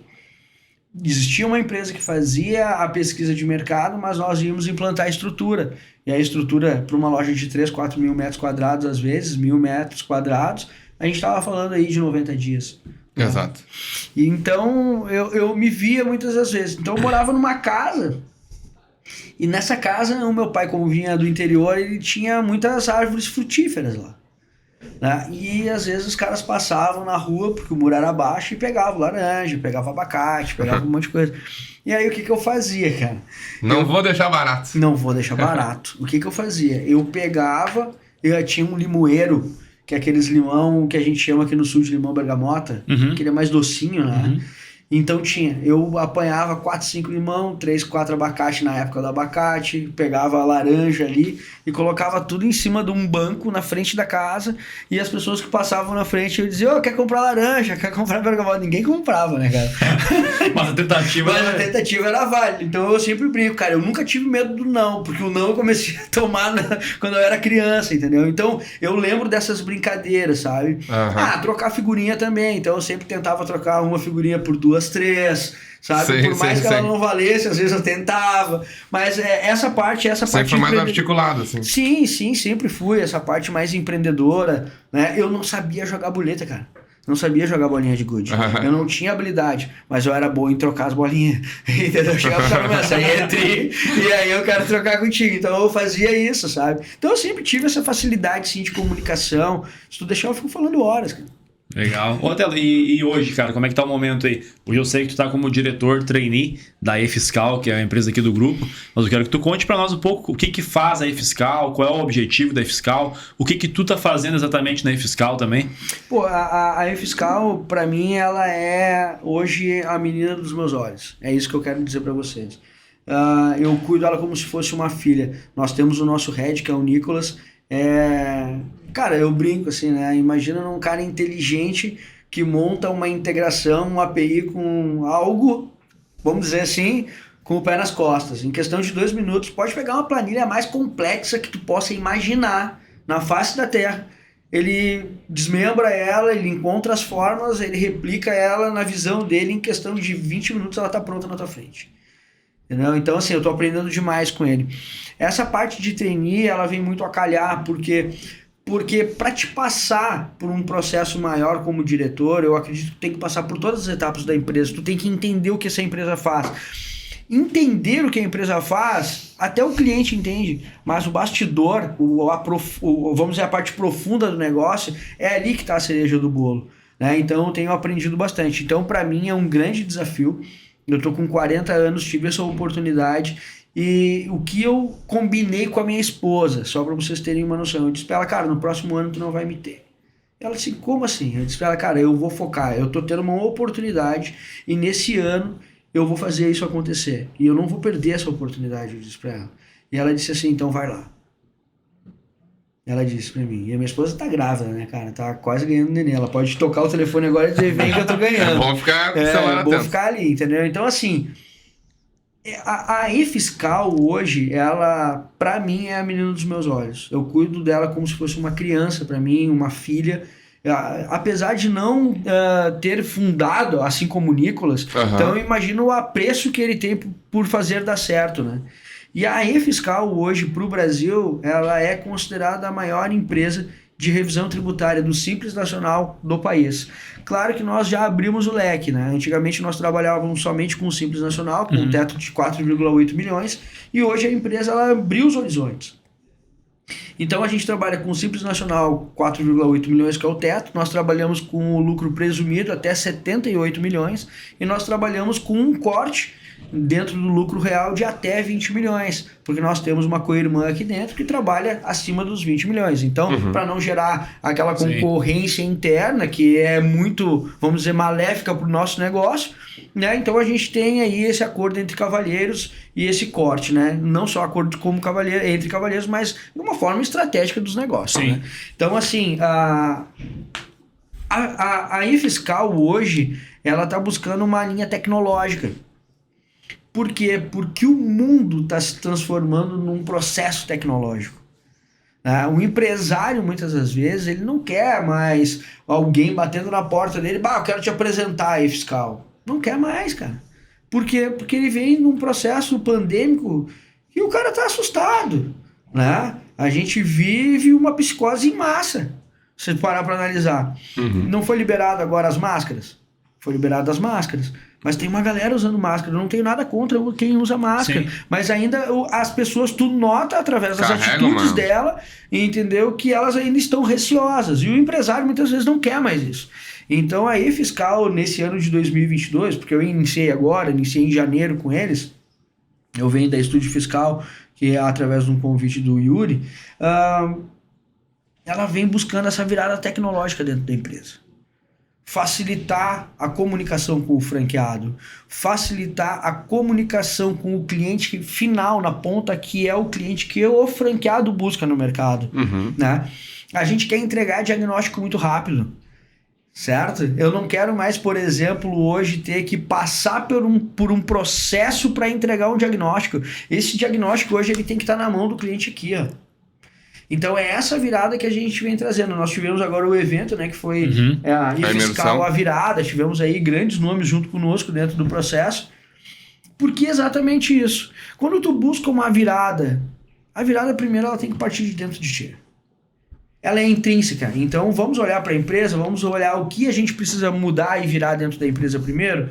Existia uma empresa que fazia a pesquisa de mercado, mas nós íamos implantar a estrutura. E a estrutura para uma loja de 3, 4 mil metros quadrados, às vezes, 1.000 metros quadrados, a gente estava falando aí de 90 dias. Né? Exato. E então, eu me via muitas das vezes. Então, eu morava numa casa, e nessa casa, o meu pai, como vinha do interior, ele tinha muitas árvores frutíferas lá. Né? E às vezes os caras passavam na rua, porque o muro era baixo, e pegavam laranja, pegavam abacate, pegavam um monte de coisa. E aí o que eu fazia, cara? Não vou deixar barato. Não vou deixar barato. O que eu fazia? Eu pegava, eu tinha um limoeiro, que é aqueles limão que a gente chama aqui no sul de limão bergamota, que ele é mais docinho, né? Então eu apanhava 4, 5 limão, 3, 4 abacate na época do abacate, pegava a laranja ali e colocava tudo em cima de um banco na frente da casa, e as pessoas que passavam na frente eu dizia, quer comprar laranja, quer comprar bergamota? Ninguém comprava, né, cara? Mas a tentativa era válida. Então eu sempre brinco, cara, eu nunca tive medo do não, porque o não eu comecei a tomar quando eu era criança, entendeu? Então eu lembro dessas brincadeiras, sabe? Trocar figurinha também, então eu sempre tentava trocar uma figurinha por 2, 3, sabe? Por mais que ela não valesse, às vezes eu tentava. Mas essa parte sempre foi mais articulado, assim. Sim, sempre fui. Essa parte mais empreendedora, né? Eu não sabia jogar boleta, cara. Não sabia jogar bolinha de gude. Eu não tinha habilidade, mas eu era bom em trocar as bolinhas. Entendeu? Eu chegava pra começar e aí eu quero trocar contigo. Então eu fazia isso, sabe? Então eu sempre tive essa facilidade, sim, de comunicação. Se tu deixar, eu fico falando horas, cara. Legal. Otelo, e hoje, cara, como é que tá o momento aí? Hoje eu sei que tu tá como diretor trainee da E-Fiscal, que é a empresa aqui do grupo, mas eu quero que tu conte pra nós um pouco o que faz a E-Fiscal, qual é o objetivo da E-Fiscal, o que tu tá fazendo exatamente na E-Fiscal também. Pô, a E-Fiscal, pra mim, ela é hoje a menina dos meus olhos. É isso que eu quero dizer pra vocês. Eu cuido dela como se fosse uma filha. Nós temos o nosso head, que é o Nicolas. Cara, eu brinco assim, né? Imagina um cara inteligente que monta uma integração, uma API com algo, vamos dizer assim, com o pé nas costas. Em questão de 2 minutos, pode pegar uma planilha mais complexa que tu possa imaginar na face da Terra. Ele desmembra ela, ele encontra as formas, ele replica ela na visão dele, em questão de 20 minutos ela está pronta na tua frente. entendeu? Então, assim, eu tô aprendendo demais com ele. Essa parte de trainee, ela vem muito a calhar, porque para te passar por um processo maior como diretor, eu acredito que tu tem que passar por todas as etapas da empresa, tu tem que entender o que essa empresa faz. Entender o que a empresa faz, até o cliente entende, mas o bastidor, vamos dizer, a parte profunda do negócio, é ali que está a cereja do bolo, né? Então eu tenho aprendido bastante. Então, para mim, é um grande desafio. Eu tô com 40 anos, tive essa oportunidade. E o que eu combinei com a minha esposa, só para vocês terem uma noção, eu disse para ela, cara, no próximo ano tu não vai me ter. Ela disse, como assim? Eu disse para ela, cara, eu vou focar, eu tô tendo uma oportunidade e nesse ano eu vou fazer isso acontecer. E eu não vou perder essa oportunidade, eu disse para ela. E ela disse assim, então vai lá. Ela disse pra mim, e a minha esposa tá grávida, né, cara, tá quase ganhando neném, ela pode tocar o telefone agora e dizer, vem que eu tô ganhando. Vou ficar com o celular vou ficar ali, entendeu? Então, assim... A E-Fiscal hoje, ela, pra mim, é a menina dos meus olhos. Eu cuido dela como se fosse uma criança pra mim, uma filha. Apesar de não ter fundado, assim como o Nicolas, então eu imagino o apreço que ele tem por fazer dar certo, né? E a E-Fiscal hoje, pro Brasil, ela é considerada a maior empresa de revisão tributária do Simples Nacional do país. Claro que nós já abrimos o leque, né? Antigamente nós trabalhávamos somente com o Simples Nacional, com um teto de 4,8 milhões, e hoje a empresa ela abriu os horizontes. Então a gente trabalha com o Simples Nacional 4,8 milhões, que é o teto, nós trabalhamos com o lucro presumido até 78 milhões, e nós trabalhamos com um corte dentro do lucro real de até 20 milhões, porque nós temos uma co-irmã aqui dentro que trabalha acima dos 20 milhões. Então, para não gerar aquela concorrência interna, que é muito, vamos dizer, maléfica para o nosso negócio, né? Então a gente tem aí esse acordo entre cavalheiros e esse corte, né? Não só acordo como entre cavalheiros, mas de uma forma estratégica dos negócios, né? Então, assim, a E-Fiscal hoje, ela está buscando uma linha tecnológica. Por quê? Porque o mundo está se transformando num processo tecnológico. O empresário, muitas das vezes, ele não quer mais alguém batendo na porta dele, eu quero te apresentar a E-Fiscal. Não quer mais, cara. Por quê? Porque ele vem num processo pandêmico e o cara está assustado, né? A gente vive uma psicose em massa, se parar para analisar. Não foi liberado agora as máscaras? Foi liberado as máscaras. Mas tem uma galera usando máscara. Eu não tenho nada contra quem usa máscara. Mas ainda as pessoas, tu nota através das atitudes dela, entendeu? Que elas ainda estão receosas. E o empresário muitas vezes não quer mais isso. Então a E-Fiscal, nesse ano de 2022, porque eu iniciei em janeiro com eles, eu venho da Estúdio Fiscal, que é através de um convite do Yuri, ela vem buscando essa virada tecnológica dentro da empresa. Facilitar a comunicação com o franqueado, facilitar a comunicação com o cliente final na ponta, que é o cliente que o franqueado busca no mercado, né? A gente quer entregar diagnóstico muito rápido, certo? Eu não quero mais, por exemplo, hoje ter que passar por um processo para entregar um diagnóstico. Esse diagnóstico hoje ele tem que estar na mão do cliente aqui, ó. Então é essa virada que a gente vem trazendo. Nós tivemos agora o evento, né, que foi a E-Fiscal, a virada. Tivemos aí grandes nomes junto conosco dentro do processo. Porque é exatamente isso. Quando tu busca uma virada, a virada primeiro ela tem que partir de dentro de ti. Ela é intrínseca. Então vamos olhar para a empresa, vamos olhar o que a gente precisa mudar e virar dentro da empresa primeiro.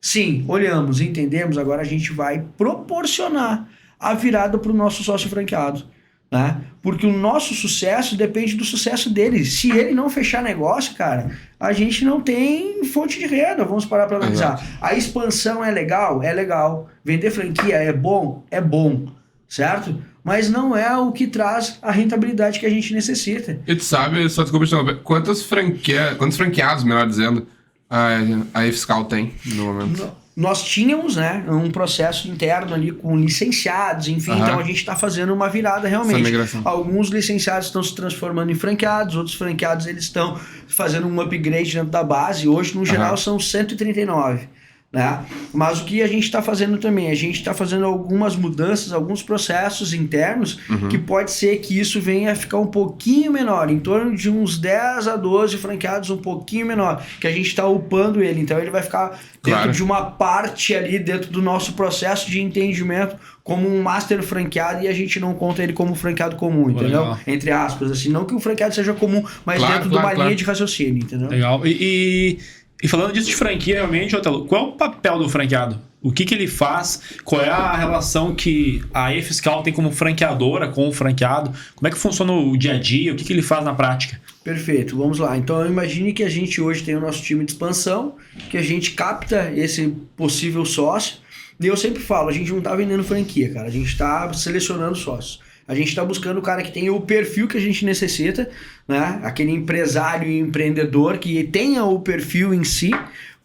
Sim, olhamos, entendemos. Agora a gente vai proporcionar a virada para o nosso sócio franqueado. Né? Porque o nosso sucesso depende do sucesso dele. Se ele não fechar negócio, cara, a gente não tem fonte de renda. Vamos parar para analisar. A expansão é legal? É legal. Vender franquia é bom? É bom. Certo? Mas não é o que traz a rentabilidade que a gente necessita. E tu sabe, só desculpa te interromper, quantos franqueados, melhor dizendo, a E-Fiscal tem no momento? Nós tínhamos, né, um processo interno ali com licenciados, enfim, então a gente está fazendo uma virada realmente. Alguns licenciados estão se transformando em franqueados, outros franqueados eles estão fazendo um upgrade dentro da base. Hoje, no geral, são 139. né? Mas o que a gente está fazendo também? A gente está fazendo algumas mudanças, alguns processos internos, que pode ser que isso venha a ficar um pouquinho menor, em torno de uns 10 a 12 franqueados, um pouquinho menor, que a gente está upando ele. Então ele vai ficar dentro de uma parte ali, dentro do nosso processo de entendimento, como um master franqueado, e a gente não conta ele como franqueado comum, entendeu? Legal. Entre aspas, assim, não que o franqueado seja comum, mas dentro de uma linha de raciocínio, entendeu? Legal. E falando disso de franquia, realmente, Otelo, qual é o papel do franqueado? O que ele faz? Qual é a relação que a E-Fiscal tem como franqueadora com o franqueado? Como é que funciona o dia a dia? O que ele faz na prática? Perfeito, vamos lá. Então imagine que a gente hoje tem o nosso time de expansão, que a gente capta esse possível sócio, e eu sempre falo, a gente não está vendendo franquia, cara, a gente está selecionando sócios. A gente está buscando o cara que tenha o perfil que a gente necessita, né? Aquele empresário e empreendedor que tenha o perfil em si.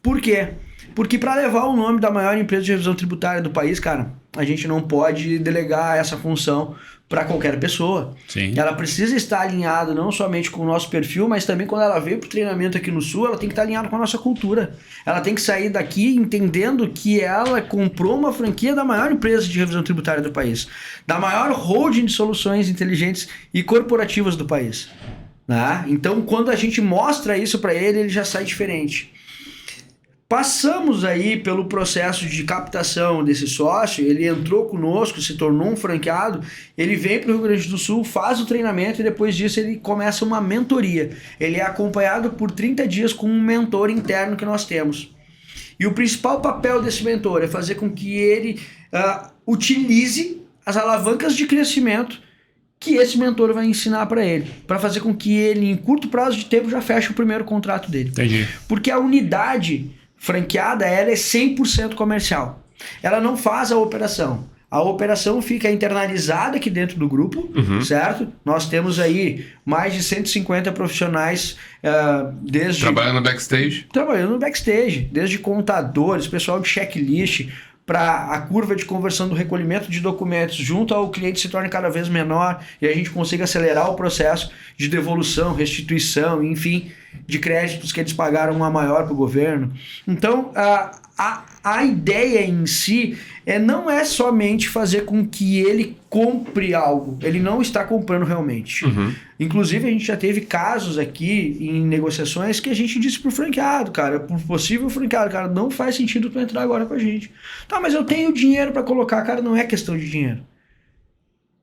Por quê? Porque para levar o nome da maior empresa de revisão tributária do país, cara, a gente não pode delegar essa função para qualquer pessoa. Sim. Ela precisa estar alinhada não somente com o nosso perfil, mas também quando ela veio para o treinamento aqui no Sul, ela tem que estar alinhada com a nossa cultura. Ela tem que sair daqui entendendo que ela comprou uma franquia da maior empresa de revisão tributária do país, da maior holding de soluções inteligentes e corporativas do país. Né? Então, quando a gente mostra isso para ele, ele já sai diferente. Passamos aí pelo processo de captação desse sócio, ele entrou conosco, se tornou um franqueado, ele vem para o Rio Grande do Sul, faz o treinamento e depois disso ele começa uma mentoria. Ele é acompanhado por 30 dias com um mentor interno que nós temos. E o principal papel desse mentor é fazer com que ele utilize as alavancas de crescimento que esse mentor vai ensinar para ele, para fazer com que ele, em curto prazo de tempo, já feche o primeiro contrato dele. Entendi. Porque a unidade franqueada, ela é 100% comercial. Ela não faz a operação. A operação fica internalizada aqui dentro do grupo, certo? Nós temos aí mais de 150 profissionais desde... Trabalhando no backstage. Desde contadores, pessoal de checklist, para a curva de conversão do recolhimento de documentos junto ao cliente se torne cada vez menor e a gente consiga acelerar o processo de devolução, restituição, enfim, de créditos que eles pagaram uma maior para o governo. Então, a ideia em si não é somente fazer com que ele compre algo. Ele não está comprando realmente. Inclusive, a gente já teve casos aqui em negociações que a gente disse pro franqueado, cara, pro possível franqueado, cara, não faz sentido tu entrar agora com a gente. Tá, mas eu tenho dinheiro para colocar, cara, não é questão de dinheiro.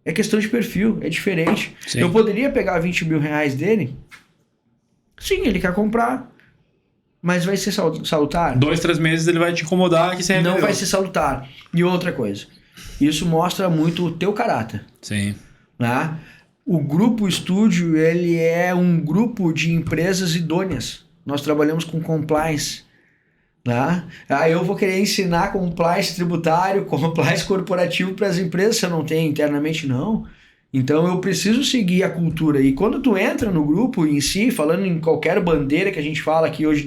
É questão de perfil, é diferente. Sim. Eu poderia pegar 20 mil reais dele? Sim, ele quer comprar. Mas vai ser salutar? 2-3 meses ele vai te incomodar que você não vai ser salutar. E outra coisa, isso mostra muito o teu caráter. Sim. Né? O Grupo Estúdio, ele é um grupo de empresas idôneas. Nós trabalhamos com compliance. Né? Aí eu vou querer ensinar compliance tributário, compliance corporativo para as empresas, se eu não tenho internamente, não. Então eu preciso seguir a cultura. E quando tu entra no grupo em si, falando em qualquer bandeira que a gente fala aqui hoje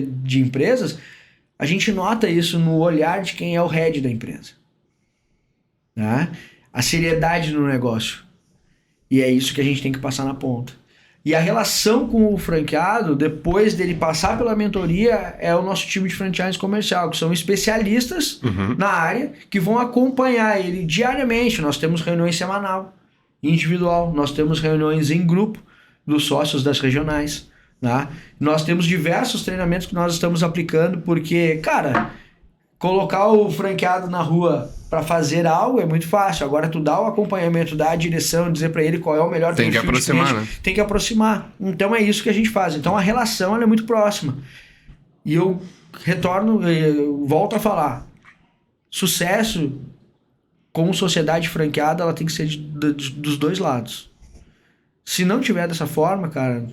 de empresas, a gente nota isso no olhar de quem é o head da empresa. Né? A seriedade no negócio. E é isso que a gente tem que passar na ponta. E a relação com o franqueado, depois dele passar pela mentoria, é o nosso time de franchise comercial, que são especialistas na área, que vão acompanhar ele diariamente. Nós temos reuniões semanal, individual, nós temos reuniões em grupo dos sócios das regionais, né? Nós temos diversos treinamentos que nós estamos aplicando, porque, cara, colocar o franqueado na rua para fazer algo é muito fácil. Agora tu dá o acompanhamento, dá a direção, dizer para ele qual é o melhor tem que aproximar, né? Tem que aproximar. Então é isso que a gente faz. Então a relação ela é muito próxima. E eu volto a falar, sucesso como sociedade franqueada, ela tem que ser dos dois lados. Se não tiver dessa forma, cara,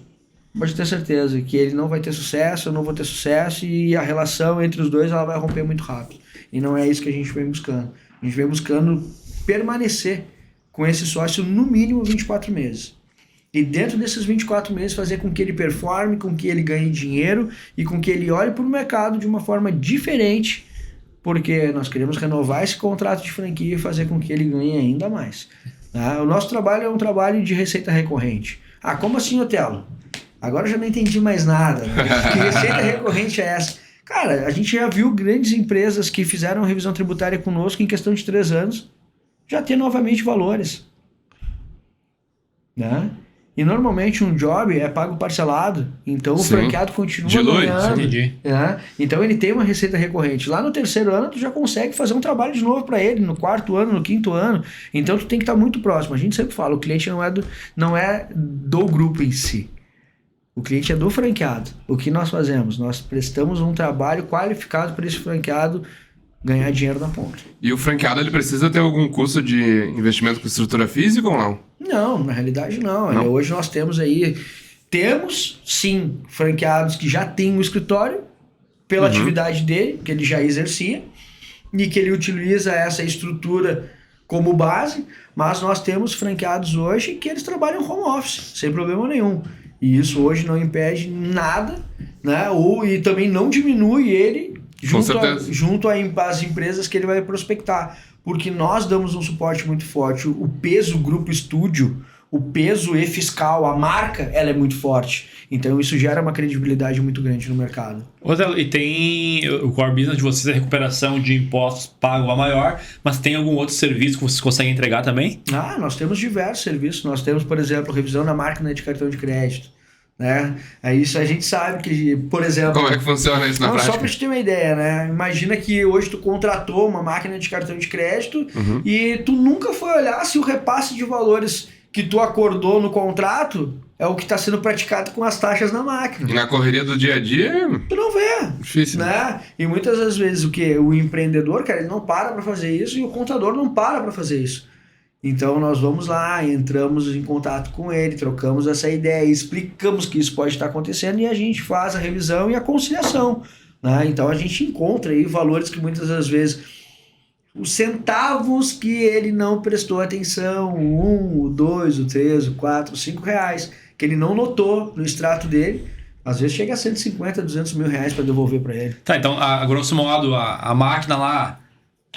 pode ter certeza que ele não vai ter sucesso, eu não vou ter sucesso, e a relação entre os dois ela vai romper muito rápido. E não é isso que a gente vem buscando. A gente vem buscando permanecer com esse sócio no mínimo 24 meses. E dentro desses 24 meses fazer com que ele performe, com que ele ganhe dinheiro e com que ele olhe para o mercado de uma forma diferente, porque nós queremos renovar esse contrato de franquia e fazer com que ele ganhe ainda mais. Tá? O nosso trabalho é um trabalho de receita recorrente. Ah, como assim, Otelo? Agora eu já não entendi mais nada. Que receita recorrente é essa? Cara, a gente já viu grandes empresas que fizeram revisão tributária conosco em questão de 3 anos já ter novamente valores. Né? E normalmente um job é pago parcelado, então o franqueado continua ganhando. Né? Então ele tem uma receita recorrente. Lá no 3º ano tu já consegue fazer um trabalho de novo para ele, no 4º ano, no 5º ano. Então tu tem que estar muito próximo. A gente sempre fala, o cliente não é do grupo em si. O cliente é do franqueado. O que nós fazemos? Nós prestamos um trabalho qualificado para esse franqueado ganhar dinheiro na ponta. E o franqueado, ele precisa ter algum custo de investimento com estrutura física ou não? Não, na realidade não. Hoje nós temos sim, franqueados que já têm um escritório pela atividade dele, que ele já exercia, e que ele utiliza essa estrutura como base, mas nós temos franqueados hoje que eles trabalham home office, sem problema nenhum. E isso hoje não impede nada, né? E também não diminui ele junto às empresas que ele vai prospectar, porque nós damos um suporte muito forte. O peso Grupo Estúdio, o peso e-fiscal, a marca, ela é muito forte. Então isso gera uma credibilidade muito grande no mercado. E tem o core business de vocês, a recuperação de impostos pago a maior, mas tem algum outro serviço que vocês conseguem entregar também? Nós temos diversos serviços. Nós temos, por exemplo, revisão na máquina de cartão de crédito. Né? Isso a gente sabe que, por exemplo... Como é que funciona isso na prática? Só pra te ter uma ideia, né? Imagina que hoje tu contratou uma máquina de cartão de crédito e tu nunca foi olhar se o repasse de valores que tu acordou no contrato é o que está sendo praticado com as taxas na máquina. E na correria do dia a dia... Tu não vê. Difícil, né? E muitas das vezes o empreendedor, cara, ele não para fazer isso e o contador não para fazer isso. Então nós vamos lá, entramos em contato com ele, trocamos essa ideia, explicamos que isso pode estar acontecendo e a gente faz a revisão e a conciliação. Né? Então a gente encontra aí valores que muitas das vezes, os centavos que ele não prestou atenção, o 2, o 3, o 4, os 5 reais, que ele não notou no extrato dele, às vezes chega a 150, 200 mil reais para devolver para ele. Tá, então a grosso modo a máquina lá,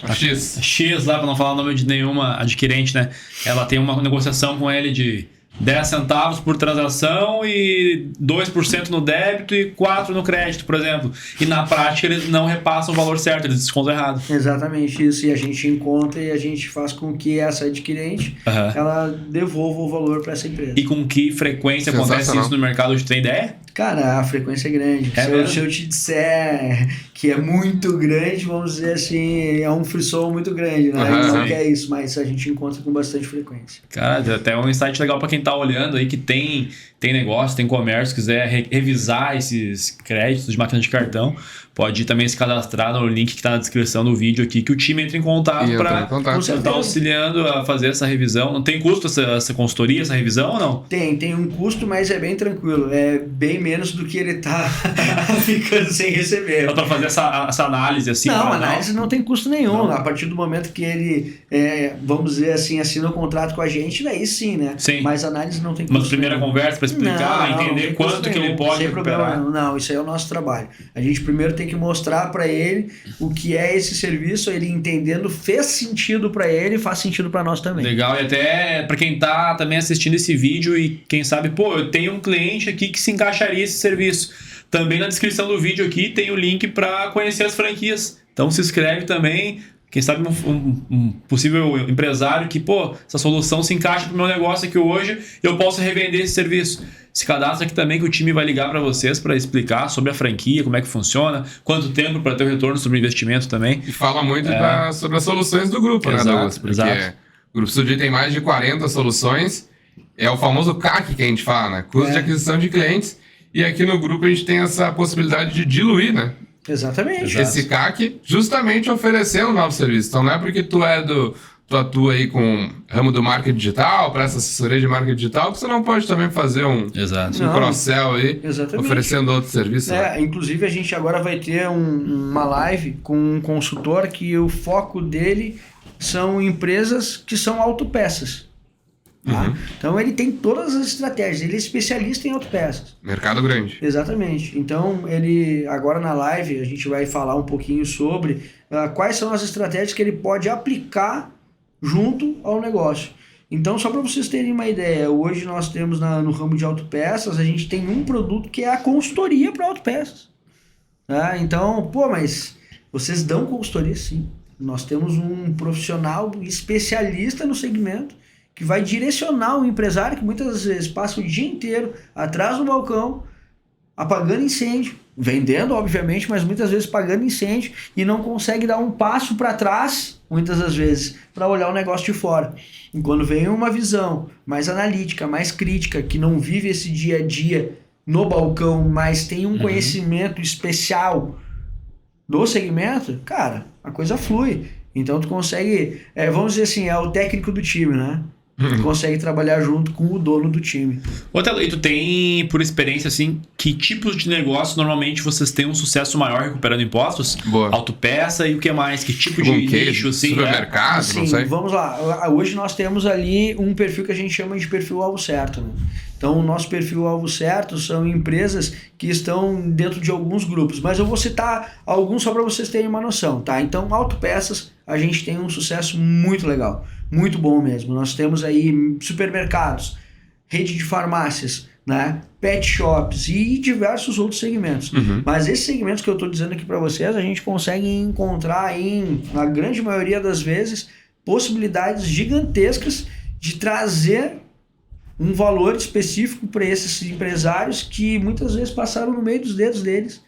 a X lá, para não falar o nome de nenhuma adquirente, né? Ela tem uma negociação com ele de 10 centavos por transação e 2% no débito e 4% no crédito, por exemplo. E na prática eles não repassam o valor certo, eles descontam errado. Exatamente isso. E a gente encontra e a gente faz com que essa adquirente ela devolva o valor para essa empresa. E com que frequência acontece isso no mercado? Hoje tem ideia? Cara, a frequência é grande. Se eu te disser que é muito grande, vamos dizer assim, é um frisson muito grande, né? Não que é isso, mas a gente encontra com bastante frequência. Cara, até um insight legal para quem tá olhando aí, que tem negócio, tem comércio, quiser revisar esses créditos de máquina de cartão, pode também se cadastrar no link que está na descrição do vídeo aqui, que o time entra em contato para estar auxiliando a fazer essa revisão. Não tem custo essa consultoria, essa revisão ou não? Tem um custo, mas é bem tranquilo. É bem menos do que ele tá ficando sem receber. Só para fazer essa análise assim? Não, análise não tem custo nenhum. Não. A partir do momento que ele, vamos dizer assim, assina o contrato com a gente, daí sim, né? Sim. Mas análise não tem custo. Mas primeira conversa para explicar, entender quanto que ele pode recuperar. Não, isso aí é o nosso trabalho. A gente primeiro tem que mostrar para ele o que é esse serviço, ele entendendo, fez sentido para ele, faz sentido para nós também. Legal, e até para quem tá também assistindo esse vídeo e quem sabe, eu tenho um cliente aqui que se encaixaria esse serviço. Também na descrição do vídeo aqui tem o link para conhecer as franquias. Então se inscreve também. Quem sabe um possível empresário que, essa solução se encaixa pro meu negócio aqui hoje, eu posso revender esse serviço. Se cadastra aqui também que o time vai ligar para vocês para explicar sobre a franquia, como é que funciona, quanto tempo para ter o retorno sobre o investimento também. E fala muito sobre as soluções do grupo, né, Douglas? Porque o Grupo Estúdio tem mais de 40 soluções, é o famoso CAC que a gente fala, né? Custo de aquisição de clientes, e aqui no grupo a gente tem essa possibilidade de diluir, né? Exatamente. Esse CAC justamente oferecendo novos serviços. Então não é porque tu atua aí com ramo do marketing digital, presta assessoria de marketing digital, que você não pode também fazer um cross-sell aí, oferecendo outros serviços. Inclusive a gente agora vai ter uma live com um consultor que o foco dele são empresas que são autopeças. Tá? Então ele tem todas as estratégias, ele é especialista em autopeças. Mercado grande. Exatamente. Então ele, agora na live, a gente vai falar um pouquinho sobre quais são as estratégias que ele pode aplicar junto ao negócio. Então, só para vocês terem uma ideia, hoje nós temos no ramo de autopeças, a gente tem um produto que é a consultoria para autopeças. Né? Então, pô, mas vocês dão consultoria, sim. Nós temos um profissional especialista no segmento que vai direcionar o empresário que muitas vezes passa o dia inteiro atrás do balcão, apagando incêndio, vendendo, obviamente, mas muitas vezes pagando incêndio e não consegue dar um passo para trás, muitas das vezes, para olhar o negócio de fora. E quando vem uma visão mais analítica, mais crítica, que não vive esse dia a dia no balcão, mas tem um conhecimento especial do segmento, cara, a coisa flui. Então tu consegue, vamos dizer assim, é o técnico do time, né? Tu consegue trabalhar junto com o dono do time. E tu tem, por experiência, assim, que tipos de negócio normalmente vocês têm um sucesso maior recuperando impostos? Boa. Autopeça e o que mais? Que tipo de nicho, assim? Supermercado, Assim, não sei. vamos lá. Hoje nós temos ali um perfil que a gente chama de perfil alvo certo, né? Então, o nosso perfil alvo certo são empresas que estão dentro de alguns grupos. Mas eu vou citar alguns só para vocês terem uma noção, tá? Então, autopeças, a gente tem um sucesso muito legal. Muito bom mesmo. Nós temos aí supermercados, rede de farmácias, né? Pet shops e diversos outros segmentos. Mas esses segmentos que eu estou dizendo aqui para vocês, a gente consegue encontrar aí, na grande maioria das vezes, possibilidades gigantescas de trazer um valor específico para esses empresários que muitas vezes passaram no meio dos dedos deles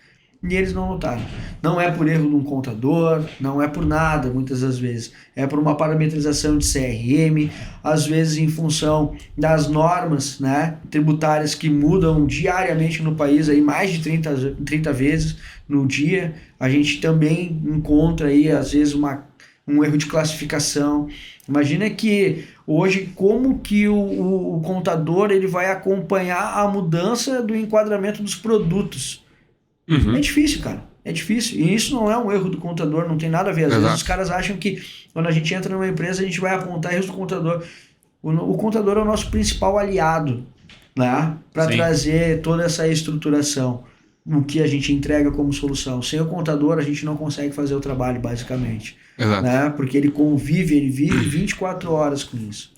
e eles não notaram. Não é por erro de um contador, não é por nada, muitas das vezes. É por uma parametrização de CRM, às vezes em função das normas, né, tributárias que mudam diariamente no país, aí mais de 30 vezes no dia. A gente também encontra aí, às vezes, um erro de classificação. Imagina que hoje como que o contador ele vai acompanhar a mudança do enquadramento dos produtos. É difícil, cara. É difícil. E isso não é um erro do contador, não tem nada a ver. Às vezes os caras acham que quando a gente entra numa empresa a gente vai apontar erros do contador. O contador é o nosso principal aliado, né? Para trazer toda essa estruturação. O que a gente entrega como solução. Sem o contador a gente não consegue fazer o trabalho, basicamente. Exato. Né? Porque ele convive, ele vive 24 horas com isso.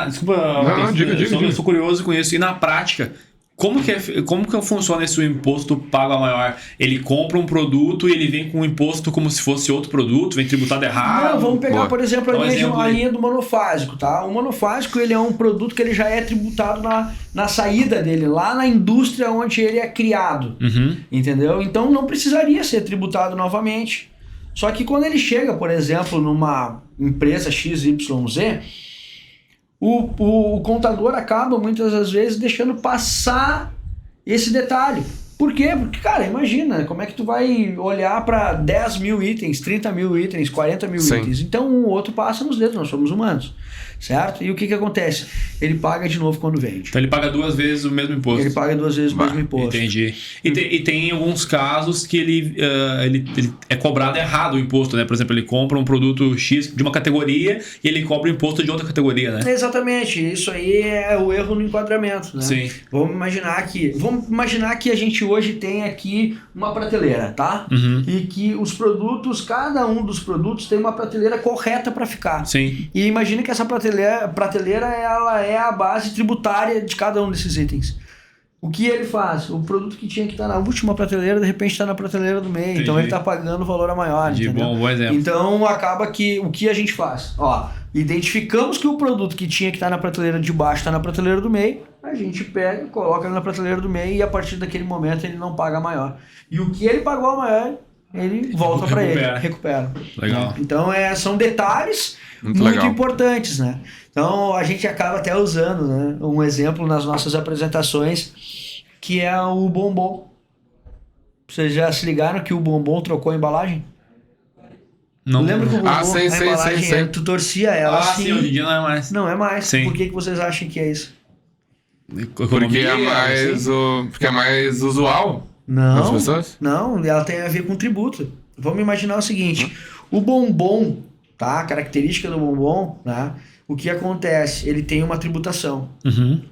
Desculpa, diga. Eu sou curioso com isso. E na prática, como que funciona esse imposto pago a maior? Ele compra um produto e ele vem com um imposto como se fosse outro produto, vem tributado errado? Não, vamos pegar, por exemplo, a aí. linha do monofásico, tá? O monofásico, ele é um produto que ele já é tributado na saída dele, lá na indústria onde ele é criado, entendeu? Então não precisaria ser tributado novamente. Só que quando ele chega, por exemplo, numa empresa XYZ, o contador acaba muitas das vezes deixando passar esse detalhe. Por quê? Porque, cara, imagina, como é que tu vai olhar para 10 mil itens, 30 mil itens, 40 mil itens. Então um outro passa nos dedos, nós somos humanos, certo? E o que acontece? Ele paga de novo quando vende. Então ele paga 2 vezes o mesmo imposto. Ele paga 2 vezes o mesmo imposto. Entendi. E tem alguns casos que ele é cobrado errado o imposto, né? Por exemplo, ele compra um produto X de uma categoria e ele cobra o imposto de outra categoria, né? Exatamente. Isso aí é o erro no enquadramento, né? Sim. Vamos imaginar que a gente hoje tem aqui uma prateleira, tá? E que os produtos, cada um dos produtos tem uma prateleira correta para ficar. Sim. E imagina que essa prateleira ela é a base tributária de cada um desses itens. O que ele faz? O produto que tinha que estar na última prateleira, de repente está na prateleira do meio. Entendi. Então ele está pagando o valor a maior. De bom exemplo. Então acaba que o que a gente faz? Identificamos que o produto que tinha que estar na prateleira de baixo está na prateleira do meio, a gente pega, coloca ele na prateleira do meio e a partir daquele momento ele não paga a maior. E o que ele pagou a maior, ele volta para ele, recupera. Legal. Então são detalhes muito importantes, né? Então a gente acaba até usando, né, um exemplo nas nossas apresentações, que é o bombom. Vocês já se ligaram que o bombom trocou a embalagem? Não. Lembra que o bombom, a embalagem, sim. Tu torcia ela assim. Sim, hoje em dia não é mais. Não é mais. Sim. Por que vocês acham que é isso? Porque é mais usual nas pessoas? Não, ela tem a ver com tributo. Vamos imaginar o seguinte, o bombom, tá? A característica do bombom, né? O que acontece? Ele tem uma tributação,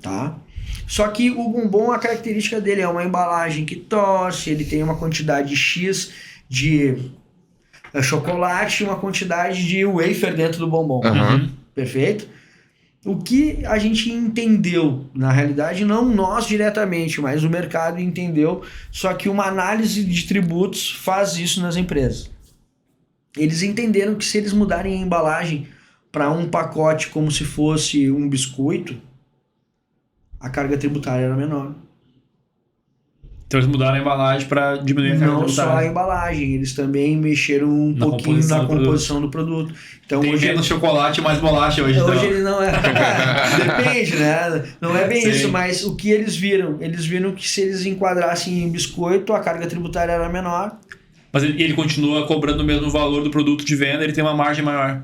tá? Só que o bombom, a característica dele é uma embalagem que torce, ele tem uma quantidade X de chocolate e uma quantidade de wafer dentro do bombom. Perfeito? O que a gente entendeu, na realidade, não nós diretamente, mas o mercado entendeu, só que uma análise de tributos faz isso nas empresas. Eles entenderam que se eles mudarem a embalagem para um pacote como se fosse um biscoito, a carga tributária era menor. Então eles mudaram a embalagem para diminuir a carga Não tributária. só a embalagem, eles também mexeram um pouquinho na composição do produto. Então, Tem hoje menos chocolate e mais bolacha hoje. Hoje então. ele não é. Depende, né? Não é bem Sim. isso, mas o que eles viram? Eles viram que se eles enquadrassem em biscoito, a carga tributária era menor. Mas ele continua cobrando o mesmo valor do produto de venda, ele tem uma margem maior.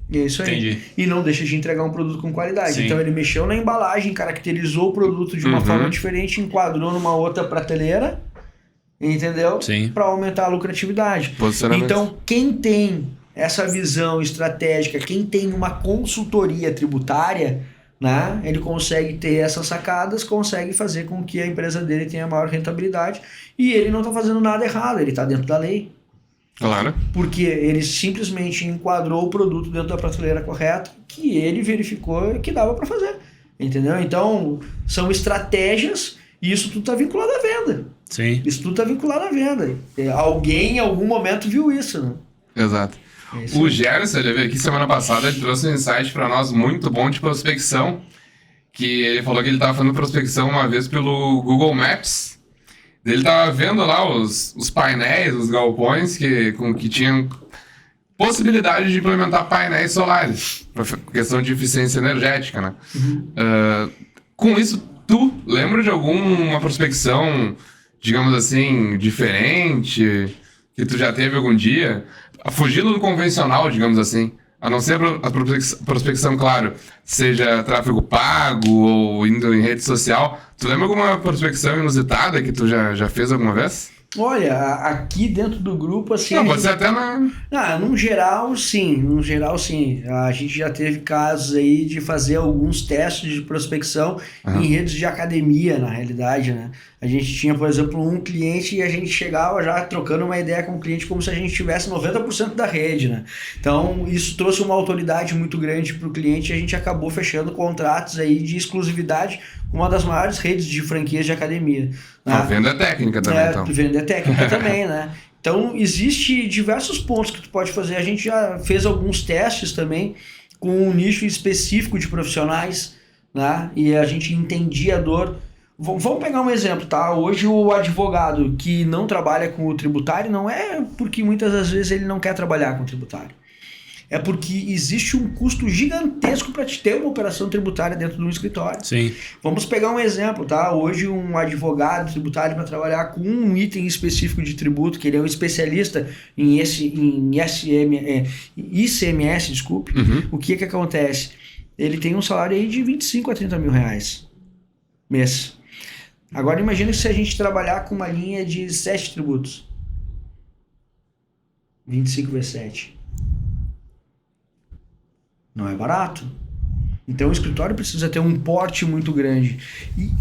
E é isso aí. Entendi. E não deixa de entregar um produto com qualidade. Sim. Então ele mexeu na embalagem, caracterizou o produto de uma forma diferente, enquadrou numa outra prateleira, entendeu? Sim. Para aumentar a lucratividade. Posicionamento. Então, quem tem essa visão estratégica, quem tem uma consultoria tributária, né, ele consegue ter essas sacadas, consegue fazer com que a empresa dele tenha maior rentabilidade e ele não está fazendo nada errado, ele está dentro da lei. Claro. Porque ele simplesmente enquadrou o produto dentro da prateleira correta que ele verificou que dava para fazer. Entendeu? Então, são estratégias e isso tudo está vinculado à venda. Sim. Isso tudo está vinculado à venda. Alguém em algum momento viu isso, né? Exato. É isso O aí. Gerson, ele veio aqui semana passada, ele trouxe um insight para nós muito bom de prospecção, que ele falou que ele estava fazendo prospecção uma vez pelo Google Maps. Ele estava vendo lá os painéis, os galpões que tinham possibilidade de implementar painéis solares, por questão de eficiência energética, né? Com isso, tu lembra de alguma prospecção, digamos assim, diferente, que tu já teve algum dia? Fugindo do convencional, digamos assim. A não ser a prospecção, claro, seja tráfego pago ou indo em rede social. Tu lembra alguma prospecção inusitada que tu já fez alguma vez? Olha, aqui dentro do grupo, assim... Não, pode ser até na... num geral, sim. Num geral, sim. A gente já teve casos aí de fazer alguns testes de prospecção em redes de academia, na realidade, né? A gente tinha, por exemplo, um cliente e a gente chegava já trocando uma ideia com o cliente como se a gente tivesse 90% da rede, né? Então, isso trouxe uma autoridade muito grande para o cliente e a gente acabou fechando contratos aí de exclusividade com uma das maiores redes de franquias de academia. Né? A venda é técnica também, então. Venda é técnica também, né? Então, existe diversos pontos que tu pode fazer. A gente já fez alguns testes também com um nicho específico de profissionais, né? E a gente entendia a dor. Vamos pegar um exemplo, tá? Hoje o advogado que não trabalha com o tributário não é porque muitas das vezes ele não quer trabalhar com o tributário. É porque existe um custo gigantesco para te ter uma operação tributária dentro de um escritório. Sim. Vamos pegar um exemplo, tá? Hoje um advogado tributário para trabalhar com um item específico de tributo, que ele é um especialista em ICMS, desculpe, o que acontece? Ele tem um salário aí de 25 a 30 mil reais mês. Agora imagina se a gente trabalhar com uma linha de 7 tributos. 25 vezes 7. Não é barato. Então o escritório precisa ter um porte muito grande.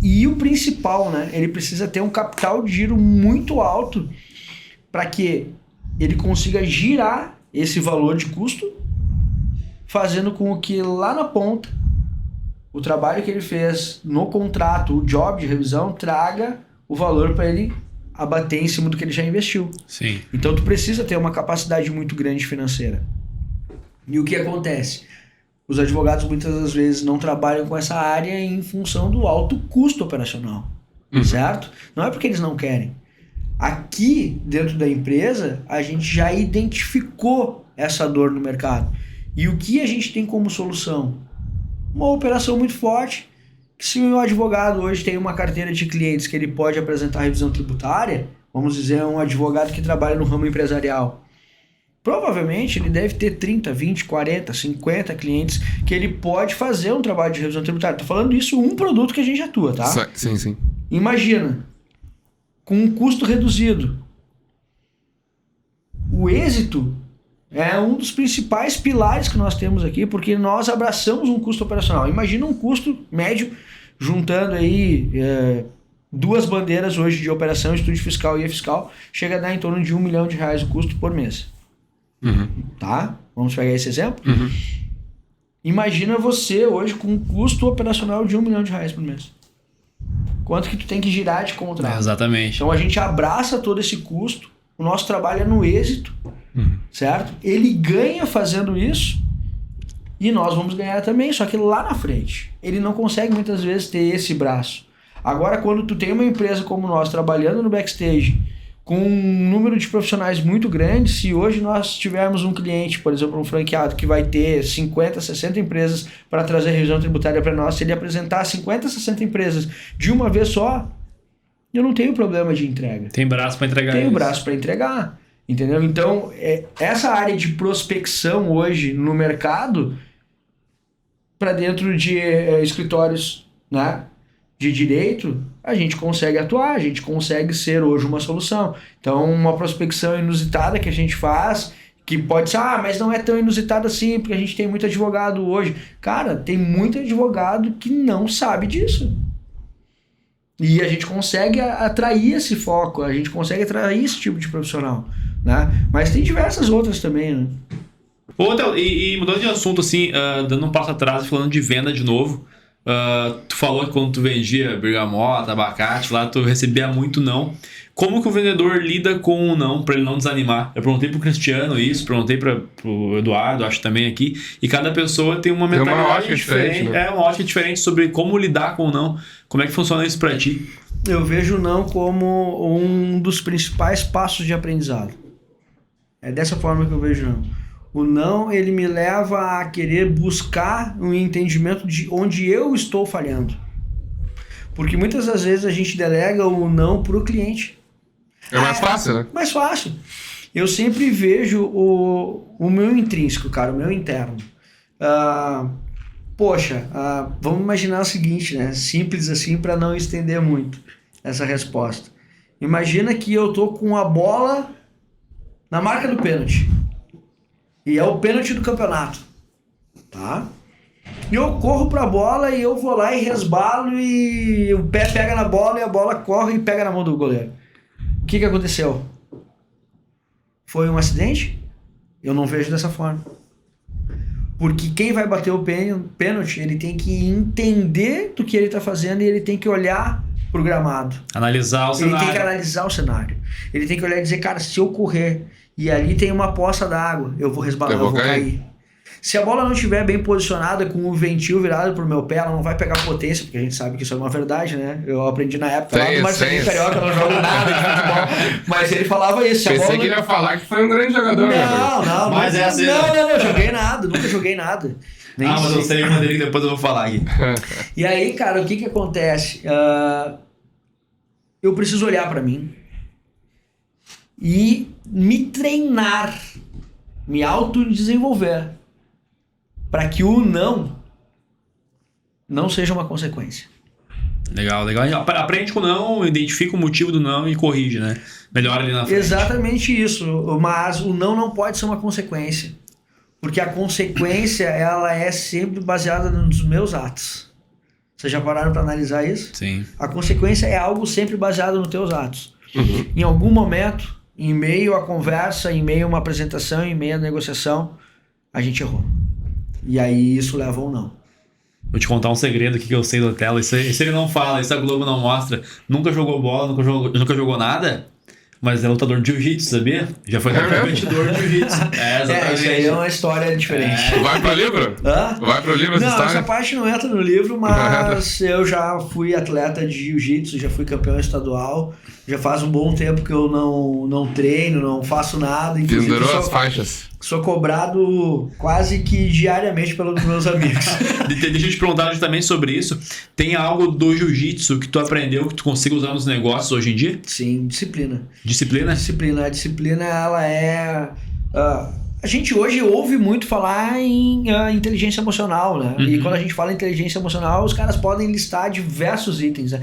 E o principal, né? Ele precisa ter um capital de giro muito alto para que ele consiga girar esse valor de custo, fazendo com que lá na ponta o trabalho que ele fez no contrato, o job de revisão, traga o valor para ele abater em cima do que ele já investiu. Sim. Então tu precisa ter uma capacidade muito grande financeira. E o que acontece? Os advogados muitas das vezes não trabalham com essa área em função do alto custo operacional, certo? Não é porque eles não querem. Aqui, dentro da empresa, a gente já identificou essa dor no mercado. E o que a gente tem como solução? Uma operação muito forte, que se o advogado hoje tem uma carteira de clientes que ele pode apresentar revisão tributária, vamos dizer, um advogado que trabalha no ramo empresarial, provavelmente ele deve ter 30, 20, 40, 50 clientes que ele pode fazer um trabalho de revisão tributária. Estou falando isso um produto que a gente atua, tá? Sim, sim. Imagina, com um custo reduzido. O êxito é um dos principais pilares que nós temos aqui, porque nós abraçamos um custo operacional. Imagina um custo médio, juntando aí duas bandeiras hoje de operação, estúdio fiscal e e-fiscal, chega a dar em torno de R$1 milhão o custo por mês. Tá? Vamos pegar esse exemplo? Imagina você hoje com um custo operacional de R$1 milhão por mês. Quanto que tu tem que girar de contrato? Exatamente. Então a gente abraça todo esse custo, o nosso trabalho é no êxito, certo? Ele ganha fazendo isso e nós vamos ganhar também, só que lá na frente. Ele não consegue muitas vezes ter esse braço. Agora, quando tu tem uma empresa como nós trabalhando no backstage, com um número de profissionais muito grande, se hoje nós tivermos um cliente, por exemplo, um franqueado que vai ter 50, 60 empresas para trazer revisão tributária para nós, se ele apresentar 50, 60 empresas de uma vez só, eu não tenho problema de entrega. Tem braço para entregar. Tenho braço para entregar, entendeu? Então, essa área de prospecção hoje no mercado, para dentro de escritórios, né, de direito, a gente consegue atuar, a gente consegue ser hoje uma solução. Então, uma prospecção inusitada que a gente faz, que pode ser, mas não é tão inusitada assim, porque a gente tem muito advogado hoje. Cara, tem muito advogado que não sabe disso. E a gente consegue atrair esse foco, a gente consegue atrair esse tipo de profissional, né? Mas tem diversas outras também, né? Outra, e mudando de assunto, assim, dando um passo atrás, falando de venda de novo, tu falou que quando tu vendia bergamota, abacate, lá tu recebia muito não. Como que o vendedor lida com o não, para ele não desanimar? Eu perguntei pro Cristiano isso, perguntei pro Eduardo, acho também aqui, e cada pessoa tem uma mentalidade diferente. Né? É uma ótica diferente sobre como lidar com o não. Como é que funciona isso para ti? Eu vejo o não como um dos principais passos de aprendizado. É dessa forma que eu vejo o não. O não, ele me leva a querer buscar um entendimento de onde eu estou falhando. Porque muitas das vezes a gente delega o não pro cliente. É mais fácil, né? Mais fácil. Eu sempre vejo o meu intrínseco, cara, o meu interno. Vamos imaginar o seguinte, né? Simples assim para não estender muito essa resposta. Imagina que eu tô com a bola na marca do pênalti. E é o pênalti do campeonato, tá? E eu corro pra bola e eu vou lá e resbalo e o pé pega na bola e a bola corre e pega na mão do goleiro. O que aconteceu? Foi um acidente? Eu não vejo dessa forma. Porque quem vai bater o pênalti, ele tem que entender do que ele tá fazendo e ele tem que olhar pro gramado. Analisar o cenário. Ele tem que analisar o cenário. Ele tem que olhar e dizer, cara, se eu correr e ali tem uma poça d'água, eu vou resbalar, eu vou cair. Se a bola não estiver bem posicionada, com o ventil virado pro meu pé, ela não vai pegar potência, porque a gente sabe que isso é uma verdade, né? Eu aprendi na época lá do Marcelinho Carioca, eu não jogo nada de futebol, mas ele falava isso. Pensei que ele ia falar que foi um grande jogador. Não, mas é assim. Não, joguei nada, nunca joguei nada. Mas eu sei uma dele que depois eu vou falar aqui. E aí, cara, o que acontece? Eu preciso olhar pra mim e me treinar, me autodesenvolver, para que o não seja uma consequência. Legal. Aprende com o não, identifica o motivo do não e corrige, né? Melhora ali na frente. Exatamente isso, mas o não pode ser uma consequência, porque a consequência ela é sempre baseada nos meus atos. Vocês já pararam para analisar isso? Sim. A consequência é algo sempre baseado nos teus atos. Uhum. Em algum momento, em meio à conversa, em meio a uma apresentação, em meio à negociação, a gente errou. E aí isso leva ou não. Vou te contar um segredo aqui que eu sei do Telo. Isso ele não fala, isso a Globo não mostra. Nunca jogou bola, nunca jogou nada, mas é lutador de jiu-jitsu, sabia? Já foi competidor de jiu-jitsu. Isso aí é uma história diferente. Vai pro livro? Hã? Vai pro livro essa Não, história? essa parte não entra no livro, mas eu já fui atleta de jiu-jitsu, já fui campeão estadual, já faz um bom tempo que eu não treino, não faço nada. Pendurou as faixas. Sou cobrado quase que diariamente pelos meus amigos. Deixa eu te perguntar também sobre isso. Tem algo do jiu-jitsu que tu aprendeu que tu consiga usar nos negócios hoje em dia? Sim, disciplina. Disciplina? Disciplina. A disciplina, ela é... a gente hoje ouve muito falar em inteligência emocional, né? Uhum. E quando a gente fala em inteligência emocional, os caras podem listar diversos itens, né?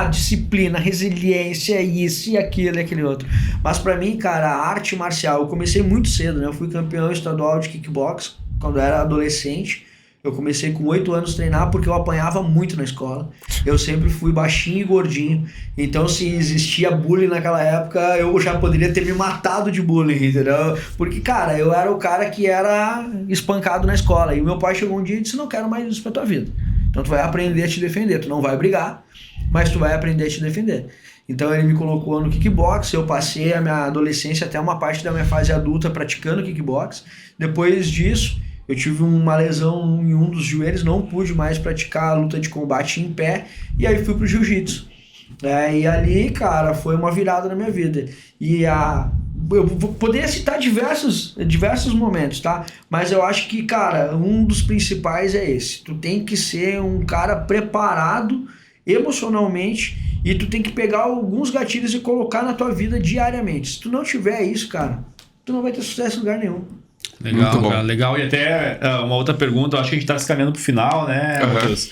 Disciplina, resiliência, isso e aquilo e aquele outro. Mas pra mim, cara, a arte marcial, eu comecei muito cedo, né? Eu fui campeão estadual de kickbox quando eu era adolescente. Eu comecei com 8 anos a treinar porque eu apanhava muito na escola. Eu sempre fui baixinho e gordinho. Então, se existia bullying naquela época, eu já poderia ter me matado de bullying, entendeu? Porque, cara, eu era o cara que era espancado na escola. E o meu pai chegou um dia e disse, não quero mais isso pra tua vida. Então, tu vai aprender a te defender. Tu não vai brigar, mas tu vai aprender a te defender. Então, ele me colocou no kickbox. Eu passei a minha adolescência até uma parte da minha fase adulta praticando kickbox. Depois disso, eu tive uma lesão em um dos joelhos, não pude mais praticar a luta de combate em pé, e aí fui pro jiu-jitsu. E ali, cara, foi uma virada na minha vida. Eu poderia citar diversos momentos, tá? Mas eu acho que, cara, um dos principais é esse. Tu tem que ser um cara preparado emocionalmente e tu tem que pegar alguns gatilhos e colocar na tua vida diariamente. Se tu não tiver isso, cara, tu não vai ter sucesso em lugar nenhum. Legal, cara, legal. E até uma outra pergunta, eu acho que a gente tá se caminhando pro final, né, Matheus?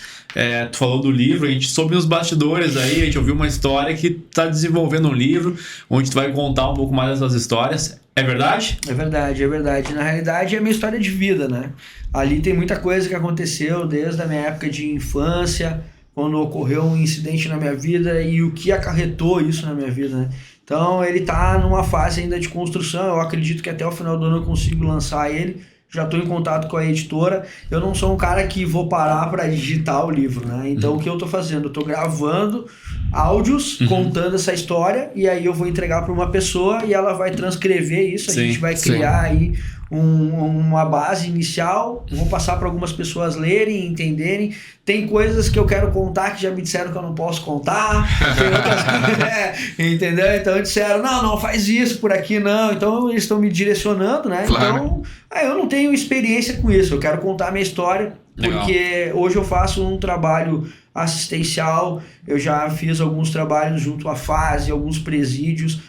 Tu falou do livro, a gente soube nos bastidores aí, a gente ouviu uma história que tá desenvolvendo um livro, onde tu vai contar um pouco mais das suas histórias. É verdade? É verdade, é verdade. Na realidade é a minha história de vida, né? Ali tem muita coisa que aconteceu desde a minha época de infância, quando ocorreu um incidente na minha vida e o que acarretou isso na minha vida, né? Então ele tá numa fase ainda de construção, eu acredito que até o final do ano eu consigo lançar ele, já estou em contato com a editora. Eu não sou um cara que vou parar para digitar o livro, né? Então o que eu estou fazendo? Eu estou gravando áudios contando essa história e aí eu vou entregar para uma pessoa e ela vai transcrever isso, a gente vai criar aí uma base inicial, vou passar para algumas pessoas lerem, entenderem. Tem coisas que eu quero contar que já me disseram que eu não posso contar, tem outras coisas, entendeu? Então disseram, não faz isso, por aqui não. Então eles estão me direcionando, né? Claro. Então eu não tenho experiência com isso, eu quero contar a minha história, porque hoje eu faço um trabalho assistencial, eu já fiz alguns trabalhos junto à FASE, alguns presídios,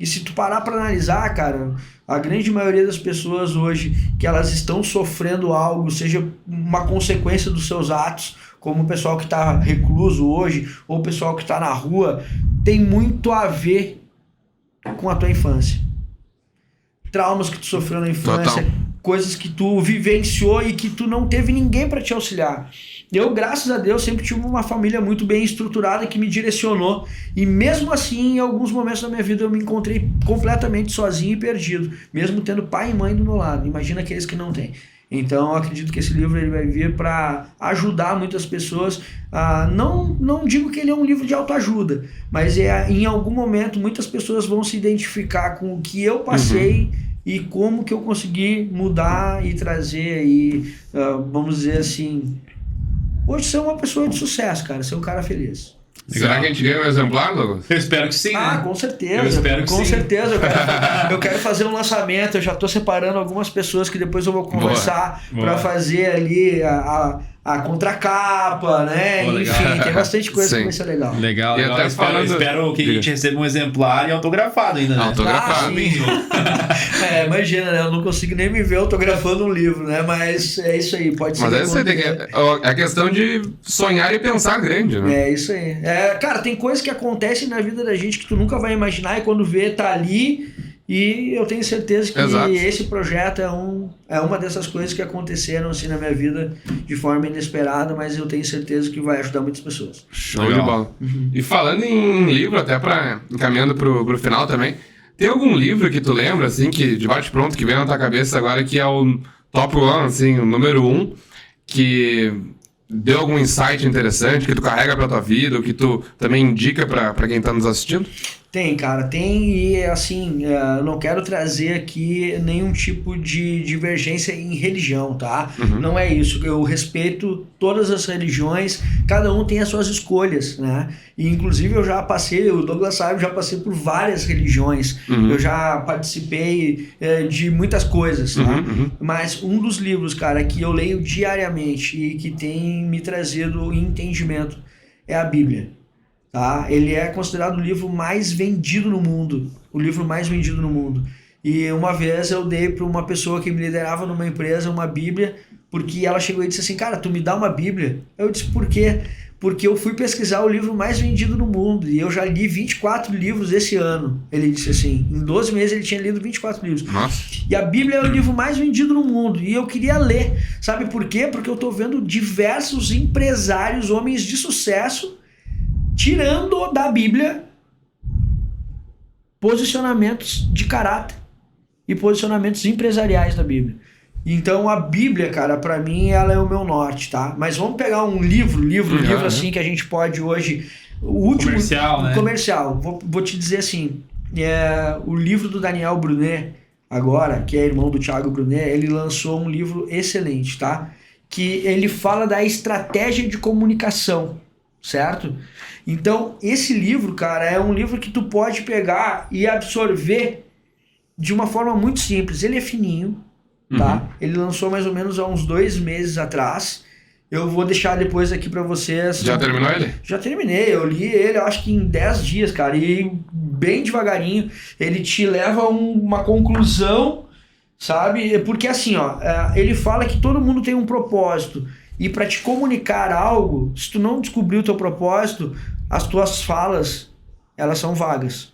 e se tu parar para analisar, cara, a grande maioria das pessoas hoje que elas estão sofrendo algo, seja uma consequência dos seus atos, como o pessoal que está recluso hoje, ou o pessoal que está na rua, tem muito a ver com a tua infância. Traumas que tu sofreu na infância, coisas que tu vivenciou e que tu não teve ninguém para te auxiliar. Eu, graças a Deus, sempre tive uma família muito bem estruturada que me direcionou. E mesmo assim, em alguns momentos da minha vida, eu me encontrei completamente sozinho e perdido. Mesmo tendo pai e mãe do meu lado. Imagina aqueles que não têm. Então, eu acredito que esse livro ele vai vir para ajudar muitas pessoas. Não digo que ele é um livro de autoajuda, mas em algum momento muitas pessoas vão se identificar com o que eu passei e como que eu consegui mudar e trazer aí, vamos dizer assim... Hoje ser uma pessoa de sucesso, cara. Ser um cara feliz. Será que a gente ganha um exemplar, Douglas? Eu espero que sim, né? Com certeza. Eu espero que com sim. certeza. Eu quero fazer um lançamento. Eu já estou separando algumas pessoas que depois eu vou conversar para fazer ali a contracapa, né? Boa, enfim, tem bastante coisa que vai ser legal. Legal. E até espero que a gente receba um exemplar e autografado ainda, né? Autografado. Imagina, né? Eu não consigo nem me ver autografando um livro, né? Mas é isso aí, pode ser. Mas é questão de sonhar e pensar grande, né? É isso aí. Cara, tem coisas que acontecem na vida da gente que tu nunca vai imaginar e quando vê, tá ali. E eu tenho certeza que esse projeto é uma dessas coisas que aconteceram assim na minha vida de forma inesperada, mas eu tenho certeza que vai ajudar muitas pessoas. Show de bola. E falando em livro, até encaminhando pro final também, tem algum livro que tu lembra, assim, que de bate-pronto, que vem na tua cabeça agora, que é o top one, assim, o número 1, que deu algum insight interessante, que tu carrega pra tua vida, ou que tu também indica pra quem tá nos assistindo? Tem, cara, tem, e assim, eu não quero trazer aqui nenhum tipo de divergência em religião, tá? Não é isso, eu respeito todas as religiões, cada um tem as suas escolhas, né? E inclusive eu já passei, o Douglas sabe, já passei por várias religiões, eu já participei de muitas coisas, tá? Mas um dos livros, cara, que eu leio diariamente e que tem me trazido entendimento é a Bíblia. Tá? Ele é considerado o livro mais vendido no mundo. O livro mais vendido no mundo. E uma vez eu dei para uma pessoa que me liderava numa empresa uma Bíblia, porque ela chegou e disse assim, cara, tu me dá uma Bíblia? Eu disse, por quê? porque eu fui pesquisar o livro mais vendido no mundo e eu já li 24 livros esse ano. Ele disse assim, em 12 meses ele tinha lido 24 livros. Nossa. E a Bíblia é o livro mais vendido no mundo e eu queria ler. Sabe por quê? Porque eu tô vendo diversos empresários, homens de sucesso, tirando da Bíblia posicionamentos de caráter e posicionamentos empresariais da Bíblia. Então a Bíblia, cara, pra mim ela é o meu norte, tá? Mas vamos pegar um livro assim que a gente pode hoje, o último comercial, né? Comercial. Vou te dizer assim, o livro do Daniel Brunet agora, que é irmão do Thiago Brunet, ele lançou um livro excelente, tá? Que ele fala da estratégia de comunicação, certo? Então, esse livro, cara, é um livro que tu pode pegar e absorver de uma forma muito simples. Ele é fininho, tá? Ele lançou mais ou menos há uns 2 meses atrás. Eu vou deixar depois aqui pra vocês. Já terminou ele? Já terminei. Eu li ele, eu acho que em 10 dias, cara. E bem devagarinho. Ele te leva a uma conclusão, sabe? Porque assim, ó, ele fala que todo mundo tem um propósito. E para te comunicar algo, se tu não descobrir o teu propósito, as tuas falas, elas são vagas.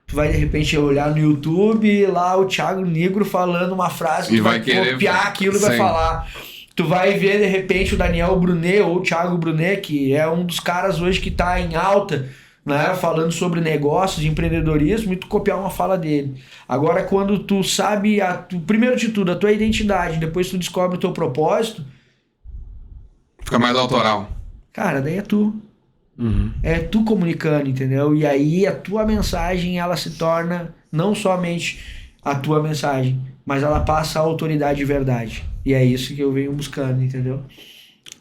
Tu vai de repente olhar no YouTube, lá o Thiago Negro falando uma frase, tu vai copiar aquilo e vai falar. Tu vai ver de repente o Daniel Brunet ou o Thiago Brunet, que é um dos caras hoje que tá em alta, né, falando sobre negócios, empreendedorismo, e tu copiar uma fala dele. Agora, quando tu sabe, primeiro de tudo, a tua identidade, depois tu descobre o teu propósito, fica mais autoral. Cara, daí é tu. É tu comunicando, entendeu? E aí a tua mensagem, ela se torna não somente a tua mensagem, mas ela passa a autoridade de verdade. E é isso que eu venho buscando, entendeu?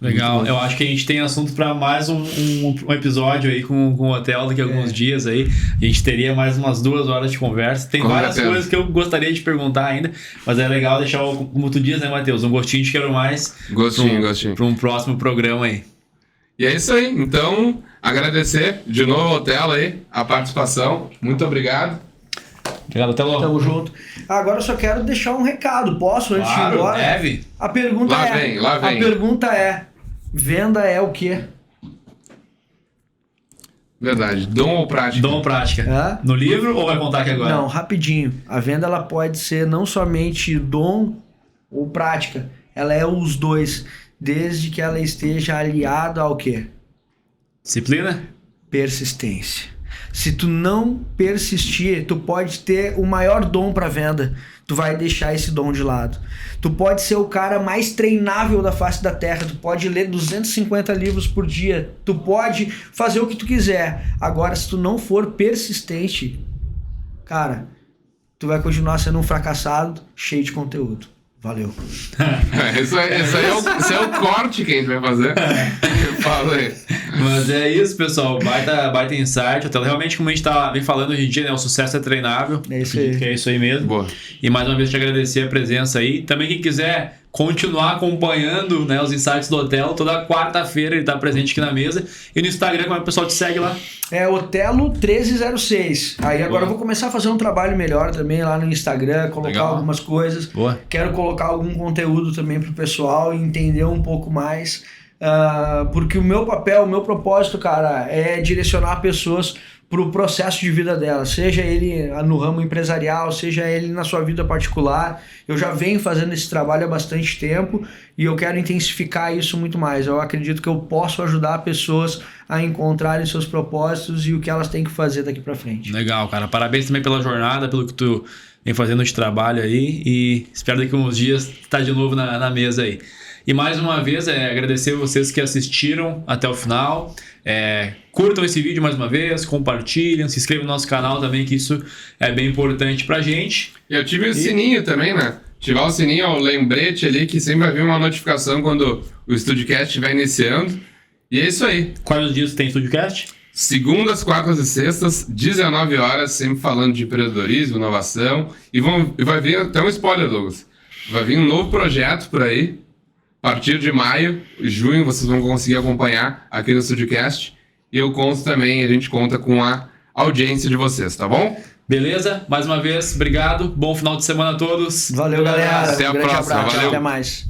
Legal, eu acho que a gente tem assunto para mais um episódio aí com o hotel daqui a alguns dias aí. A gente teria mais umas 2 horas de conversa. Tem várias coisas que eu gostaria de perguntar ainda, mas é legal deixar, como tu diz, né, Matheus? Um gostinho de quero mais. Gostinho. Para um próximo programa aí. E é isso aí. Então, agradecer de novo ao hotel aí, a participação. Muito obrigado. Obrigado, até logo. Tamo junto. Agora eu só quero deixar um recado. Posso, antes de ir embora? Deve. A pergunta Lá vem. A pergunta é: venda é o quê? Verdade. Dom ou prática? Dom ou prática. No livro ou vai contar aqui agora? Não, rapidinho. A venda ela pode ser não somente dom ou prática. Ela é os dois. Desde que ela esteja aliada ao quê? Disciplina? Persistência. Se tu não persistir, tu pode ter o maior dom para venda, tu vai deixar esse dom de lado. Tu pode ser o cara mais treinável da face da terra, tu pode ler 250 livros por dia, tu pode fazer o que tu quiser. Agora, se tu não for persistente, cara, tu vai continuar sendo um fracassado cheio de conteúdo. Valeu. Esse é o corte que a gente vai fazer. Fala aí. Mas é isso, pessoal. Baita insight. Até realmente, como a gente vem falando hoje em dia, né? O sucesso é treinável. É isso aí. Que é isso aí mesmo. Boa. E mais uma vez te agradecer a presença aí. Também quem quiser continuar acompanhando, né, os insights do Otelo, toda quarta-feira ele tá presente aqui na mesa. E no Instagram, como é que o pessoal te segue lá? É Otelo 1306. Aí agora eu vou começar a fazer um trabalho melhor também lá no Instagram, colocar algumas coisas. Boa. Quero colocar algum conteúdo também pro pessoal entender um pouco mais. Porque o meu papel, o meu propósito, cara, é direcionar pessoas pro processo de vida dela, seja ele no ramo empresarial, seja ele na sua vida particular. Eu já venho fazendo esse trabalho há bastante tempo e eu quero intensificar isso muito mais. Eu acredito que eu posso ajudar pessoas a encontrarem seus propósitos e o que elas têm que fazer daqui pra frente. Legal, cara. Parabéns também pela jornada, pelo que tu vem fazendo de trabalho aí e espero daqui a uns dias estar de novo na mesa aí. E mais uma vez, agradecer vocês que assistiram até o final. Curtam esse vídeo mais uma vez, compartilhem, se inscrevam no nosso canal também, que isso é bem importante pra gente. E eu tive o sininho também, né? Ativar o sininho, o lembrete ali, que sempre vai vir uma notificação quando o StudioCast estiver iniciando. E é isso aí. Quais os dias tem StudioCast? Segundas, quartas e sextas, 19 horas, sempre falando de empreendedorismo, inovação. E vai vir até um spoiler, Douglas. Vai vir um novo projeto por aí. A partir de maio, junho, vocês vão conseguir acompanhar aqui no StudioCast. E eu conto também, a gente conta com a audiência de vocês, tá bom? Beleza? Mais uma vez, obrigado. Bom final de semana a todos. Valeu, galera. Até a próxima. Abraço. Valeu. Até mais.